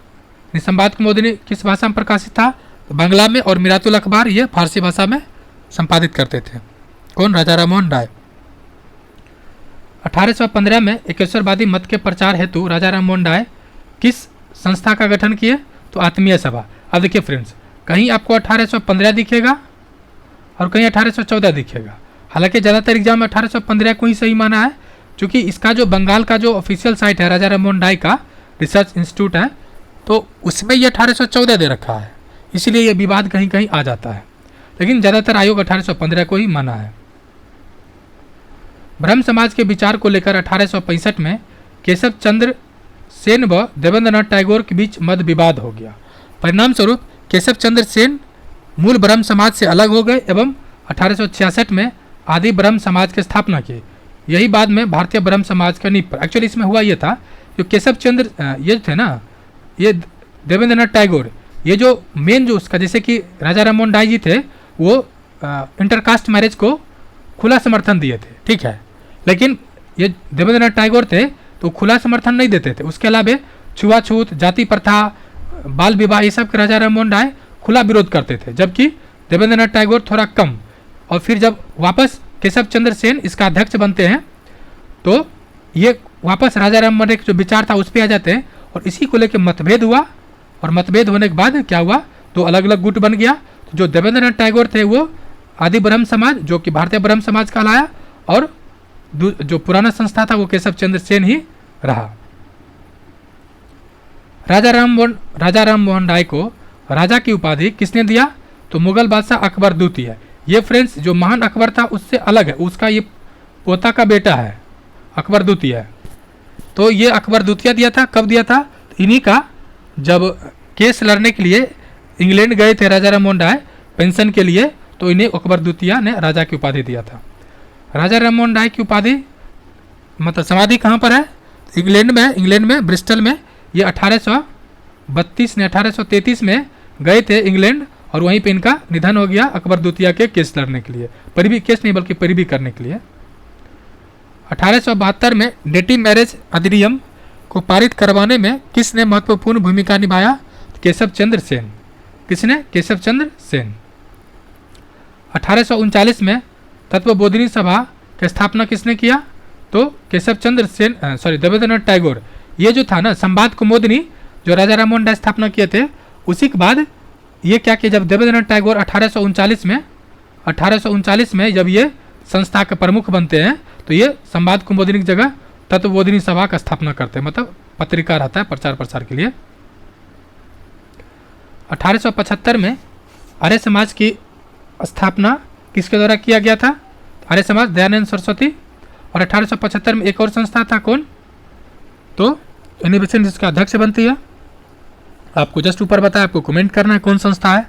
Speaker 1: संवाद कुमुदिनी किस भाषा में प्रकाशित था? बांग्ला में, और मिरातुल अखबार ये फारसी भाषा में संपादित करते थे। कौन? राजा राममोहन राय। 1815 में एकेश्वरवादी मत के प्रचार हेतु राजा राममोहन राय किस संस्था का गठन किए? तो आत्मीय सभा। अब देखिए फ्रेंड्स, कहीं आपको 1815 दिखेगा और कहीं 1814 दिखेगा। हालांकि ज़्यादातर एग्जाम में 1815 को ही सही माना है, क्योंकि इसका जो बंगाल का जो ऑफिशियल साइट है राजा राममोहन राय का रिसर्च इंस्टीट्यूट है, तो उसमें ये 1814 दे रखा है, इसलिए ये विवाद कहीं कहीं आ जाता है। लेकिन ज़्यादातर आयोग 1815 को ही माना है। ब्रह्म समाज के विचार को लेकर 1865 में केशव चंद्र सेन व देवेंद्रनाथ टैगोर के बीच मत विवाद हो गया। परिणाम स्वरूप केशव चंद्र सेन मूल ब्रह्म समाज से अलग हो गए एवं 1866 में आदि ब्रह्म समाज की स्थापना की। यही बाद में भारतीय ब्रह्म समाज का नींव पर। एक्चुअली इसमें हुआ ये था, जो केशव चंद्र ये थे ना, ये देवेंद्रनाथ टैगोर, ये जो मेन जो उसका, जैसे कि राजा राममोहन राय जी थे, वो इंटरकास्ट मैरिज को खुला समर्थन दिए थे, ठीक है। लेकिन ये देवेंद्रनाथ टैगोर थे तो खुला समर्थन नहीं देते थे। उसके अलावा छुआछूत, जाति प्रथा, बाल विवाह, ये सब के राजा राममोहन राय खुला विरोध करते थे, जबकि देवेंद्रनाथ टैगोर थोड़ा कम। और फिर जब वापस केशव चंद्र सेन इसका अध्यक्ष बनते हैं, तो ये वापस राजा राममोहन राय का जो विचार था उस पर आ जाते हैं, और इसी को लेकर मतभेद हुआ। और मतभेद होने के बाद क्या हुआ, तो अलग अलग गुट बन गया। तो जो देवेंद्रनाथ टैगोर थे वो आदि ब्रह्म समाज, जो कि भारतीय ब्रह्म समाज कहलाया, और जो पुराना संस्था था वो केशव चंद्र सेन ही रहा। राजा राम मोहन राय को राजा की उपाधि किसने दिया? तो मुगल बादशाह अकबर द्वितीय। ये फ्रेंड्स जो महान अकबर था उससे अलग है, उसका ये पोता का बेटा है अकबर द्वितीय। तो ये अकबर द्वितीय दिया था, कब दिया था? इन्हीं का जब केस लड़ने के लिए इंग्लैंड गए थे राजा राम मोहन राय पेंशन के लिए, तो इन्हें अकबर द्वितीय ने राजा की उपाधि दिया था। राजा राम मोहन राय की उपाधि मतलब समाधि कहाँ पर है? इंग्लैंड में ब्रिस्टल में। ये 1832 ने 1833 में गए थे इंग्लैंड और वहीं पे इनका निधन हो गया अकबर द्वितीय के केस लड़ने के लिए, परिवी केस नहीं बल्कि परिवी करने के लिए। 1872 में डेटिव मैरिज अधिनियम को पारित करवाने में किसने महत्वपूर्ण भूमिका निभाया? केशव चंद्र सेन। किसने? केशव चंद्र सेन। 1839 में तत्वबोधिनी सभा की स्थापना किसने किया? तो केशव चंद्र सेन देवेंद्रनाथ टैगोर। ये जो था ना संवाद कुमुदिनी जो राजा राम मोहन राय स्थापना किए थे, उसी के बाद ये क्या किया, जब देवेंद्रनाथ टैगोर 1839 में जब ये संस्था के प्रमुख बनते हैं तो ये संवाद कुमुदिनी की जगह तत्वबोधिनी सभा का स्थापना करते हैं, मतलब पत्रिका रहता है प्रचार प्रसार के लिए। 1875 में आर्य समाज की स्थापना किसके द्वारा किया गया था? आर्य समाज दयानंद सरस्वती। और 1875 में एक और संस्था था, कौन? तो यूनिवर्सिटी जिसका अध्यक्ष बनती है, आपको जस्ट ऊपर बताया, आपको कमेंट करना है कौन संस्था है।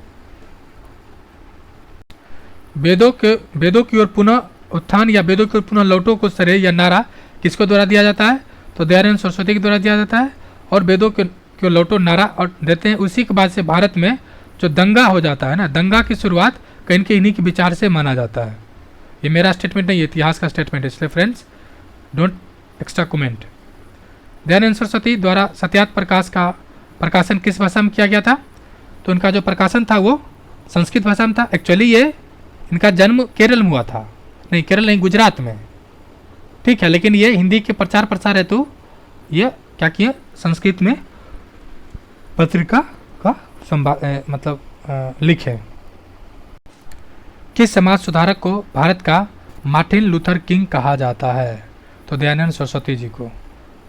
Speaker 1: वेदों की ओर पुनः उत्थान या वेदों की ओर पुनः लौटो को श्रेय या नारा किसके द्वारा दिया जाता है? तो दयानंद सरस्वती के द्वारा दिया जाता है। और वेदों के ओर लौटो नारा और देते हैं। उसी के बाद से भारत में जो दंगा हो जाता है ना, दंगा की शुरुआत कहीं के इन्हीं के विचार से माना जाता है। ये मेरा स्टेटमेंट नहीं है, इतिहास का स्टेटमेंट है, इसलिए friends don't extra comment. Dayanand Saraswati द्वारा सत्यार्थ प्रकाश का प्रकाशन किस भाषा में किया गया था? तो इनका जो प्रकाशन था वो संस्कृत भाषा में था। एक्चुअली ये इनका जन्म केरल में हुआ था, नहीं केरल नहीं, गुजरात में, ठीक है, लेकिन ये हिंदी के प्रचार प्रसार है तो ये क्या किए, संस्कृत में पत्रिका का लिखे। किस समाज सुधारक को भारत का मार्टिन लूथर किंग कहा जाता है? तो दयानंद सरस्वती जी को।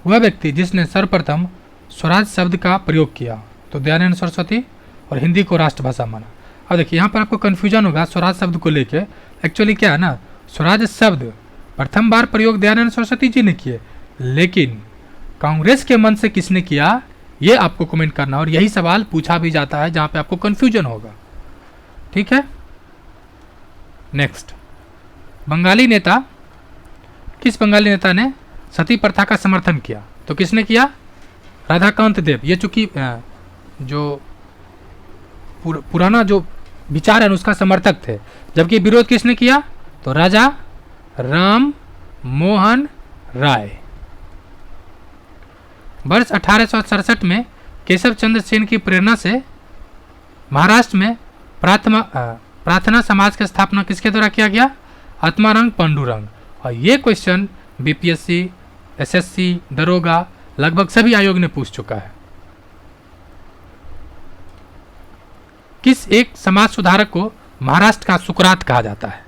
Speaker 1: वह व्यक्ति जिसने सर्वप्रथम स्वराज शब्द का प्रयोग किया, तो दयानंद सरस्वती, और हिंदी को राष्ट्रभाषा माना। अब देखिए यहाँ पर आपको कन्फ्यूजन होगा स्वराज शब्द को लेके। एक्चुअली क्या है ना, स्वराज शब्द प्रथम बार प्रयोग दयानंद सरस्वती जी ने किए, लेकिन कांग्रेस के मन से किसने किया, ये आपको कमेंट करना। और यही सवाल पूछा भी जाता है जहाँ पे आपको कन्फ्यूजन होगा, ठीक है। नेक्स्ट, बंगाली नेता, किस बंगाली नेता ने सती प्रथा का समर्थन किया? तो किसने किया? राधाकांत देव। ये चूंकि जो पुराना जो विचार है उसका समर्थक थे, जबकि विरोध किसने किया? तो राजा राम मोहन राय। वर्ष 1867 में केशव चंद्र सेन की प्रेरणा से महाराष्ट्र में प्रार्थना समाज की स्थापना किसके द्वारा किया गया? आत्मारंग पांडुरंग। और ये क्वेश्चन बीपीएससी, एसएससी, दरोगा लगभग सभी आयोग ने पूछ चुका है। किस एक समाज सुधारक को महाराष्ट्र का सुकरात कहा जाता है?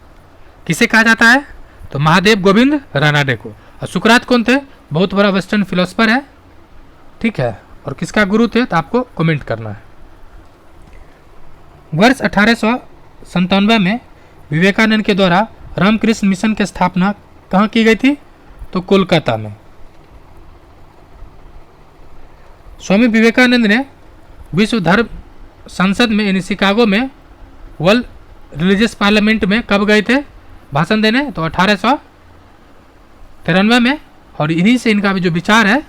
Speaker 1: किसे कहा जाता है? तो महादेव गोविंद रानाडे को। और सुकरात कौन थे? बहुत बड़ा वेस्टर्न फिलोसफर है, ठीक है, और किसका गुरु थे? तो आपको कमेंट करना है। वर्ष 1897 में विवेकानंद के द्वारा रामकृष्ण मिशन की स्थापना कहाँ की गई थी? तो कोलकाता में। स्वामी विवेकानंद ने विश्व धर्म संसद में यानी शिकागो में वर्ल्ड रिलीजियस पार्लियामेंट में कब गए थे भाषण देने? तो 1893 में। और इन्हीं से इनका भी जो विचार है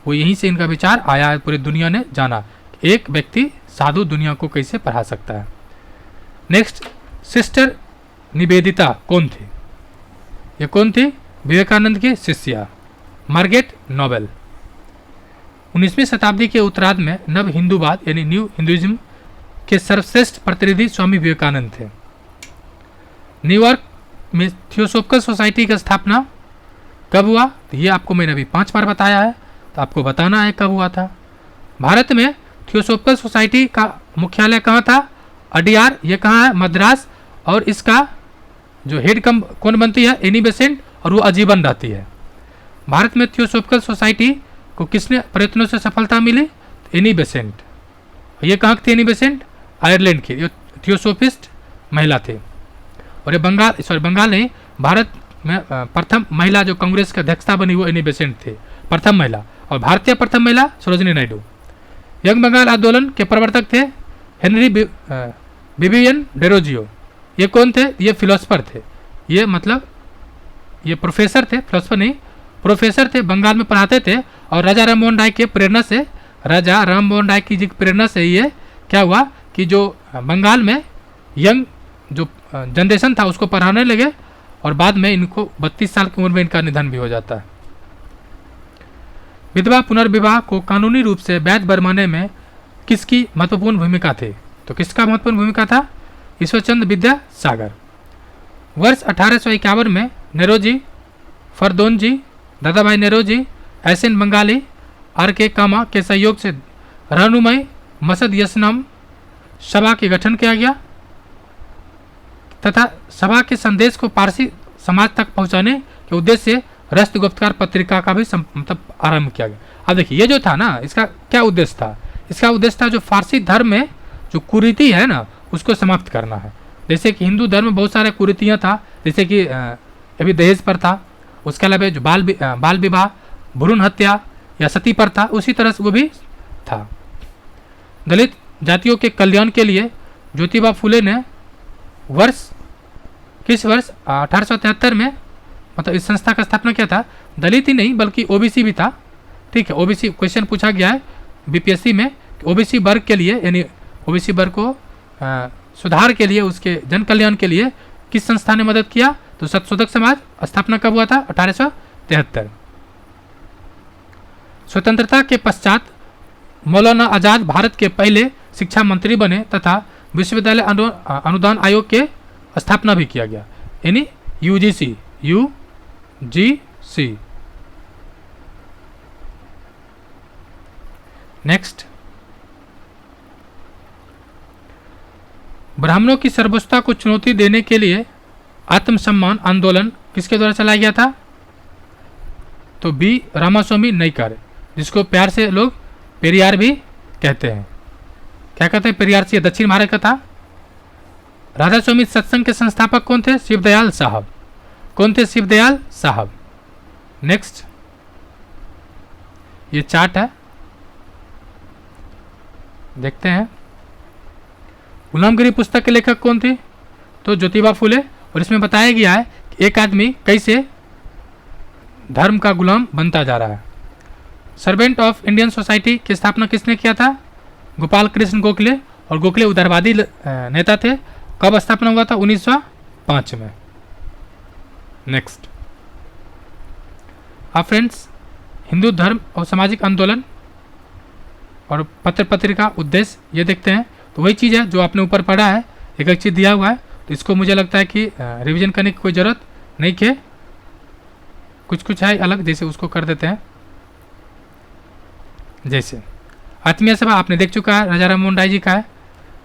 Speaker 1: वो यहीं से इनका विचार आया है, पूरी दुनिया ने जाना एक व्यक्ति साधु दुनिया को कैसे पढ़ा सकता है। नेक्स्ट, सिस्टर निवेदिता कौन थी? ये कौन थी? विवेकानंद की शिष्या मार्गरेट नोबेल। 19वीं शताब्दी के उत्तरार्ध में नव हिंदूवाद यानी न्यू हिंदुइज्म के सर्वश्रेष्ठ प्रतिनिधि स्वामी विवेकानंद थे। न्यूयॉर्क में थियोसोफिकल सोसाइटी की स्थापना कब हुआ? तो ये आपको मैंने अभी 5 बार बताया है, तो आपको बताना है कब हुआ था। भारत में थियोसोफिकल सोसाइटी का मुख्यालय कहाँ था? अडियार। ये कहाँ है? मद्रास। और इसका जो हेड कौन बनती है? Annie Besant. और वो आजीवन रहती है। भारत में थियोसॉफिकल सोसाइटी को किसने प्रयत्नों से सफलता मिली? Annie Besant. ये कहाँ की थी एनी बेसेंट? आयरलैंड की। ये थियोसोफिस्ट महिला थे। और ये बंगाल नहीं, भारत में प्रथम महिला जो कांग्रेस की अध्यक्षता बनी वो एनी बेसेंट थे, प्रथम महिला। और भारतीय प्रथम महिला सरोजिनी नायडू। यंग बंगाल आंदोलन के प्रवर्तक थे हेनरी विवियन डेरोजियो। ये कौन थे? ये फिलोसफर थे। ये मतलब ये प्रोफेसर थे, फिलोसफर नहीं, प्रोफेसर थे, बंगाल में पढ़ाते थे। और राजा राममोहन राय के प्रेरणा से, राजा राममोहन राय की प्रेरणा से ये क्या हुआ कि जो बंगाल में यंग जो जनरेशन था उसको पढ़ाने लगे। और बाद में इनको 32 साल की उम्र में इनका निधन भी हो जाता है। विधवा पुनर्विवाह को कानूनी रूप से वैध बनवाने में किसकी महत्वपूर्ण भूमिका थी? तो किसका महत्वपूर्ण भूमिका था? ईश्वरचंद्र विद्यासागर। वर्ष 1851 में नेरोजी, फरदोनजी, दादाभाई नेरोजी, एसएन बंगाली, आर के कामा के सहयोग से रहनुमाई मसद यसनम सभा के गठन किया गया तथा सभा के संदेश को पारसी समाज तक पहुंचाने के उद्देश्य से राष्ट्रगुप्तकार पत्रिका का भी मतलब आरंभ किया गया। अब देखिए ये जो था ना, इसका क्या उद्देश्य था? इसका उद्देश्य था जो फारसी धर्म में जो कुरीति है ना उसको समाप्त करना है। जैसे कि हिंदू धर्म में बहुत सारे कुरीतियाँ था, जैसे कि अभी दहेज पर था, उसके अलावा जो बाल विवाह, भ्रूण हत्या या सती पर था, उसी तरह से वो भी था। दलित जातियों के कल्याण के लिए ज्योतिबा फुले ने किस वर्ष 1873 में मतलब इस संस्था का स्थापना किया था। दलित ही नहीं बल्कि ओबीसी भी था। ठीक है, ओबीसी क्वेश्चन पूछा गया है बीपीएससी में, ओबीसी वर्ग के लिए यानी ओबीसी वर्ग को सुधार के लिए, उसके जन कल्याण के लिए किस संस्था ने मदद किया? तो सत्यशोधक समाज। स्थापना कब हुआ था? 1873। स्वतंत्रता के पश्चात मौलाना आजाद भारत के पहले शिक्षा मंत्री बने तथा विश्वविद्यालय अनुदान आयोग के स्थापना भी किया गया, यानी यूजीसी। नेक्स्ट, ब्राह्मणों की सर्वोच्चता को चुनौती देने के लिए आत्मसम्मान आंदोलन किसके द्वारा चलाया गया था? तो बी रामास्वामी नायकर, जिसको प्यार से लोग पेरियार भी कहते हैं। क्या कहते हैं? पेरियार से दक्षिण भारत का था। राधा स्वामी सत्संग के संस्थापक कौन थे? शिवदयाल साहब। कौन थे? शिवदयाल साहब। नेक्स्ट, ये चार्ट है, देखते हैं। गुलामगिरी पुस्तक के लेखक कौन थे? तो ज्योतिबा फुले। और इसमें बताया गया है कि एक आदमी कैसे धर्म का गुलाम बनता जा रहा है। सर्वेंट ऑफ इंडियन सोसाइटी की स्थापना किसने किया था? गोपाल कृष्ण गोखले। और गोखले उदारवादी नेता थे। कब स्थापना हुआ था? 1905 में। नेक्स्ट, अब फ्रेंड्स, हिंदू धर्म और सामाजिक आंदोलन और पत्र पत्रिका उद्देश्य ये देखते हैं। तो वही चीज़ है जो आपने ऊपर पढ़ा है, एक चीज़ दिया हुआ है, तो इसको मुझे लगता है कि रिवीजन करने की कोई ज़रूरत नहीं है। कुछ है अलग, जैसे उसको कर देते हैं। जैसे आत्मीय सभा आपने देख चुका है, राजा राममोहन राय जी का है,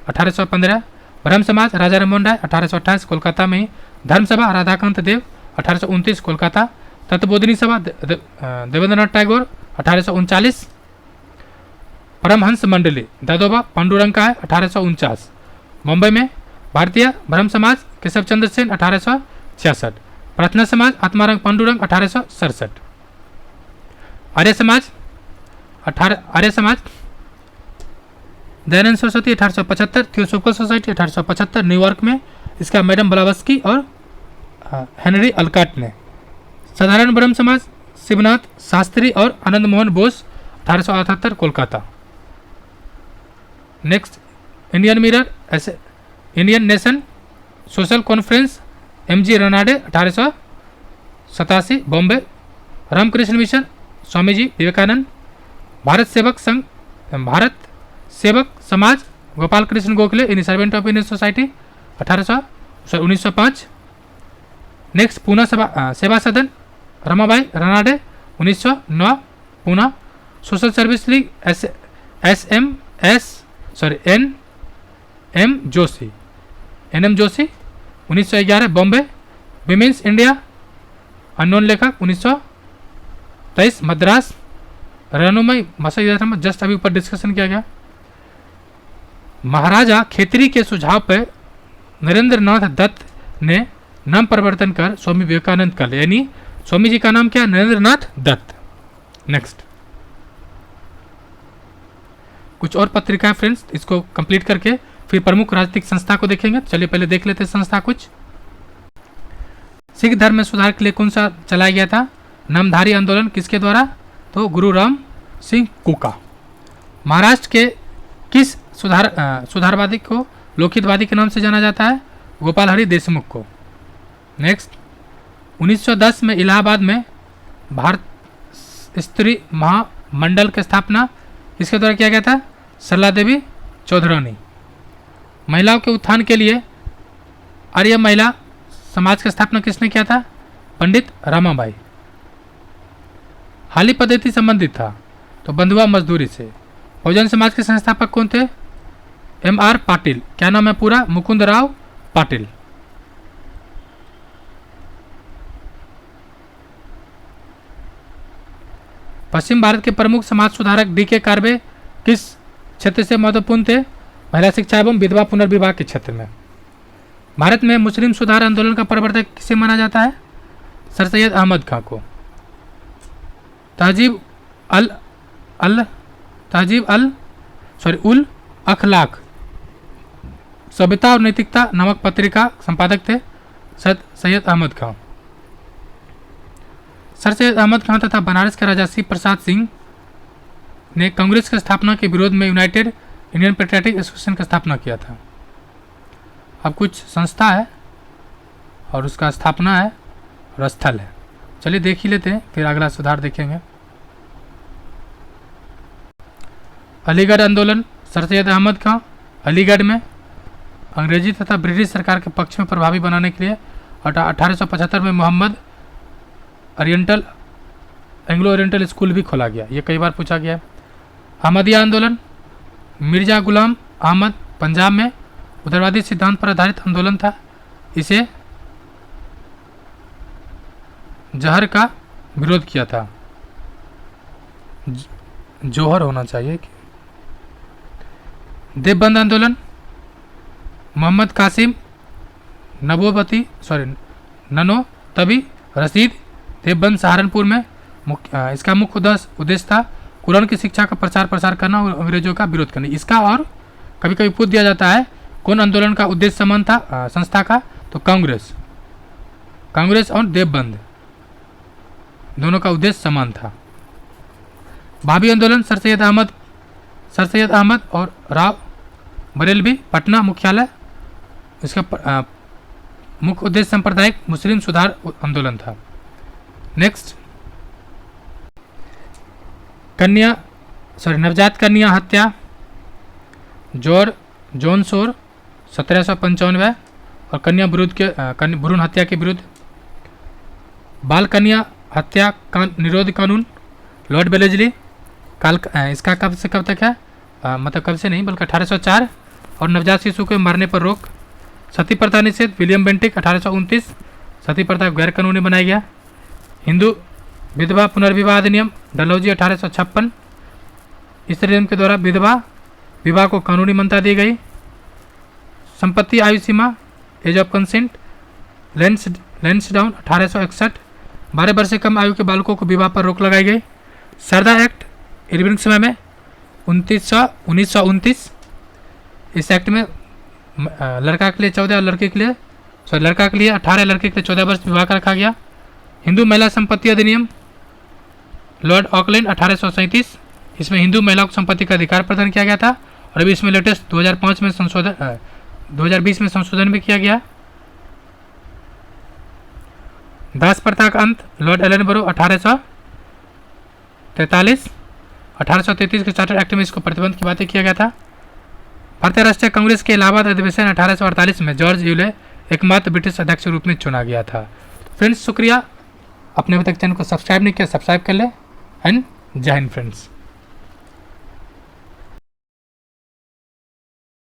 Speaker 1: 1815। ब्रह्म समाज राजा राममोहन राय 1828 कोलकाता में ही। धर्म सभा राधाकांत देव 1829 कोलकाता। तत्वबोधिनी सभा देवेंद्रनाथ टैगोर 1839। परमहंस मंडली दादोबा पांडुरंग का है 1849। मुंबई में भारतीय ब्रह्म समाज केशव चंद्र सेन 1866। प्रार्थना समाज Atmaram Pandurang 1867। Arya Samaj Dayanand Saraswati 1875। Theosophical society 1875 New York में, इसका मैडम ब्लावस्की और हेनरी अलकाट ने। साधारण ब्रह्म समाज शिवनाथ शास्त्री और Anand Mohan Bose 1878 Kolkata. Next, Indian mirror Indian nation social conference MG Ranade 1887 Bombay. Ramakrishna mission Swami ji Vivekananda. Bharat Sevak Samaj Gopal Krishna Gokhale in servant of Indian society 1905। Next, Poona Seva Sadan Ramabai Ranade 1909 Poona. Social service league N M Joshi 1911 Bombay. Women's India unknown लेखक 1923 मद्रास रनुमय मसईद जस्ट अभी ऊपर डिस्कशन किया गया। महाराजा खेतरी के सुझाव पर नरेंद्र नाथ दत्त ने नाम परिवर्तन कर स्वामी विवेकानंद कर लिया, यानी स्वामी जी का नाम क्या है? नरेंद्र नाथ दत्त। नेक्स्ट कुछ और पत्रिकाएं फ्रेंड्स, इसको कंप्लीट करके फिर प्रमुख राजनीतिक संस्था को देखेंगे। चलिए पहले देख लेते हैं संस्था कुछ। सिख धर्म में सुधार के लिए कौन सा चलाया गया था? नामधारी आंदोलन किसके द्वारा? तो गुरु राम सिंह कुका। महाराष्ट्र के किस सुधारवादी को लोकहितवादी के नाम से जाना जाता है? गोपाल हरि देशमुख को। नेक्स्ट 1910 में इलाहाबाद में भारत स्त्री महामंडल की स्थापना किसके द्वारा किया गया था? सरला देवी चौधरानी। महिलाओं के उत्थान के लिए आर्य महिला समाज की स्थापना किसने किया था? पंडित रामाबाई। हाली पद्धति संबंधित था तो बंधुआ मजदूरी से। बहुजन समाज के संस्थापक कौन थे? M.R. पाटिल। क्या नाम है पूरा? मुकुंद राव पाटिल। पश्चिम भारत के प्रमुख समाज सुधारक D.K. कार्बे किस क्षेत्र से महत्वपूर्ण थे? महिला शिक्षा एवं विधवा पुनर्विवाह के क्षेत्र में। भारत में मुस्लिम सुधार आंदोलन का प्रवर्तक किसे माना जाता है? सर सैयद अहमद खां को। उल अखलाक सभ्यता और नैतिकता नामक पत्रिका संपादक थे सर सैयद अहमद खां। सर सैयद अहमद खां तथा बनारस के राजा शिव प्रसाद सिंह ने कांग्रेस की स्थापना के विरोध में यूनाइटेड इंडियन पेट्रियाटिक एसोसिएशन की स्थापना किया था। अब कुछ संस्था है और उसका स्थापना है और स्थल है। चलिए देख ही लेते हैं, फिर अगला सुधार देखेंगे। अलीगढ़ आंदोलन, सर सैयद अहमद खां अलीगढ़ में अंग्रेजी तथा ब्रिटिश सरकार के पक्ष में प्रभावी बनाने के लिए 1875 में मोहम्मद एंग्लो ओरिएंटल स्कूल भी खोला गया। ये कई बार पूछा गया है। अहमदिया आंदोलन, मिर्जा गुलाम अहमद पंजाब में उदारवादी सिद्धांत पर आधारित आंदोलन था। इसे जहर का विरोध किया था। जोहर होना चाहिए कि देवबंद आंदोलन, मोहम्मद कासिम ननो तभी रशीद देवबंद सहारनपुर में। इसका मुख्य उद्देश्य था कुरान की शिक्षा का प्रसार करना और अंग्रेजों का विरोध करना। इसका और कभी कभी पूछ दिया जाता है कौन आंदोलन का उद्देश्य समान था संस्था का? तो कांग्रेस और देवबंद दोनों का उद्देश्य समान था। भाभी आंदोलन, सर सैयद अहमद और राव बरेलवी पटना मुख्यालय। इसका मुख्य उद्देश्य सांप्रदायिक मुस्लिम सुधार आंदोलन था। नेक्स्ट नवजात कन्या हत्या जॉन शोर 1795 और कन्या भ्रूण हत्या के विरुद्ध। बाल कन्या हत्या निरोध कानून लॉर्ड वेलेस्ली इसका कब से कब तक है? मतलब कब से नहीं बल्कि 1804। और नवजात शिशु को मारने पर रोक। सती प्रथा निषेध विलियम बेंटिक 1829 सती प्रथा गैर कानूनी बनाया गया। हिंदू विधवा पुनर्विवाह अधिनियम डलहौजी 1856 इस अधिनियम के द्वारा विधवा विवाह को कानूनी मान्यता दी गई। संपत्ति आयु सीमा एज ऑफ कंसेंट लैंसडाउन 1861 12 वर्ष से कम आयु के बालकों को विवाह पर रोक लगाई गई। शारदा एक्ट इरविंग समय में 1929 इस एक्ट में लड़का के लिए 14 और लड़के के लिए लड़का के लिए 18 लड़के के लिए 14 वर्ष विवाह का रखा गया। हिंदू महिला संपत्ति अधिनियम लॉर्ड ऑकलैंड 1837 इसमें हिंदू महिलाओं को संपत्ति का अधिकार प्रदान किया गया था। और अभी इसमें लेटेस्ट 2020 में संशोधन भी किया गया। दास प्रथा का अंत लॉर्ड एलनबरो 1833 के चार्टर एक्ट में इसको प्रतिबंध की बातें किया गया था। भारतीय राष्ट्रीय कांग्रेस के इलाहाबाद अधिवेशन 1848 में जॉर्ज यूले एकमात्र ब्रिटिश अध्यक्ष के रूप में चुना गया था। फ्रेंड्स शुक्रिया, अपने अभी तक चैनल को सब्सक्राइब नहीं किया सब्सक्राइब कर ले एंड जय हिंद फ्रेंड्स।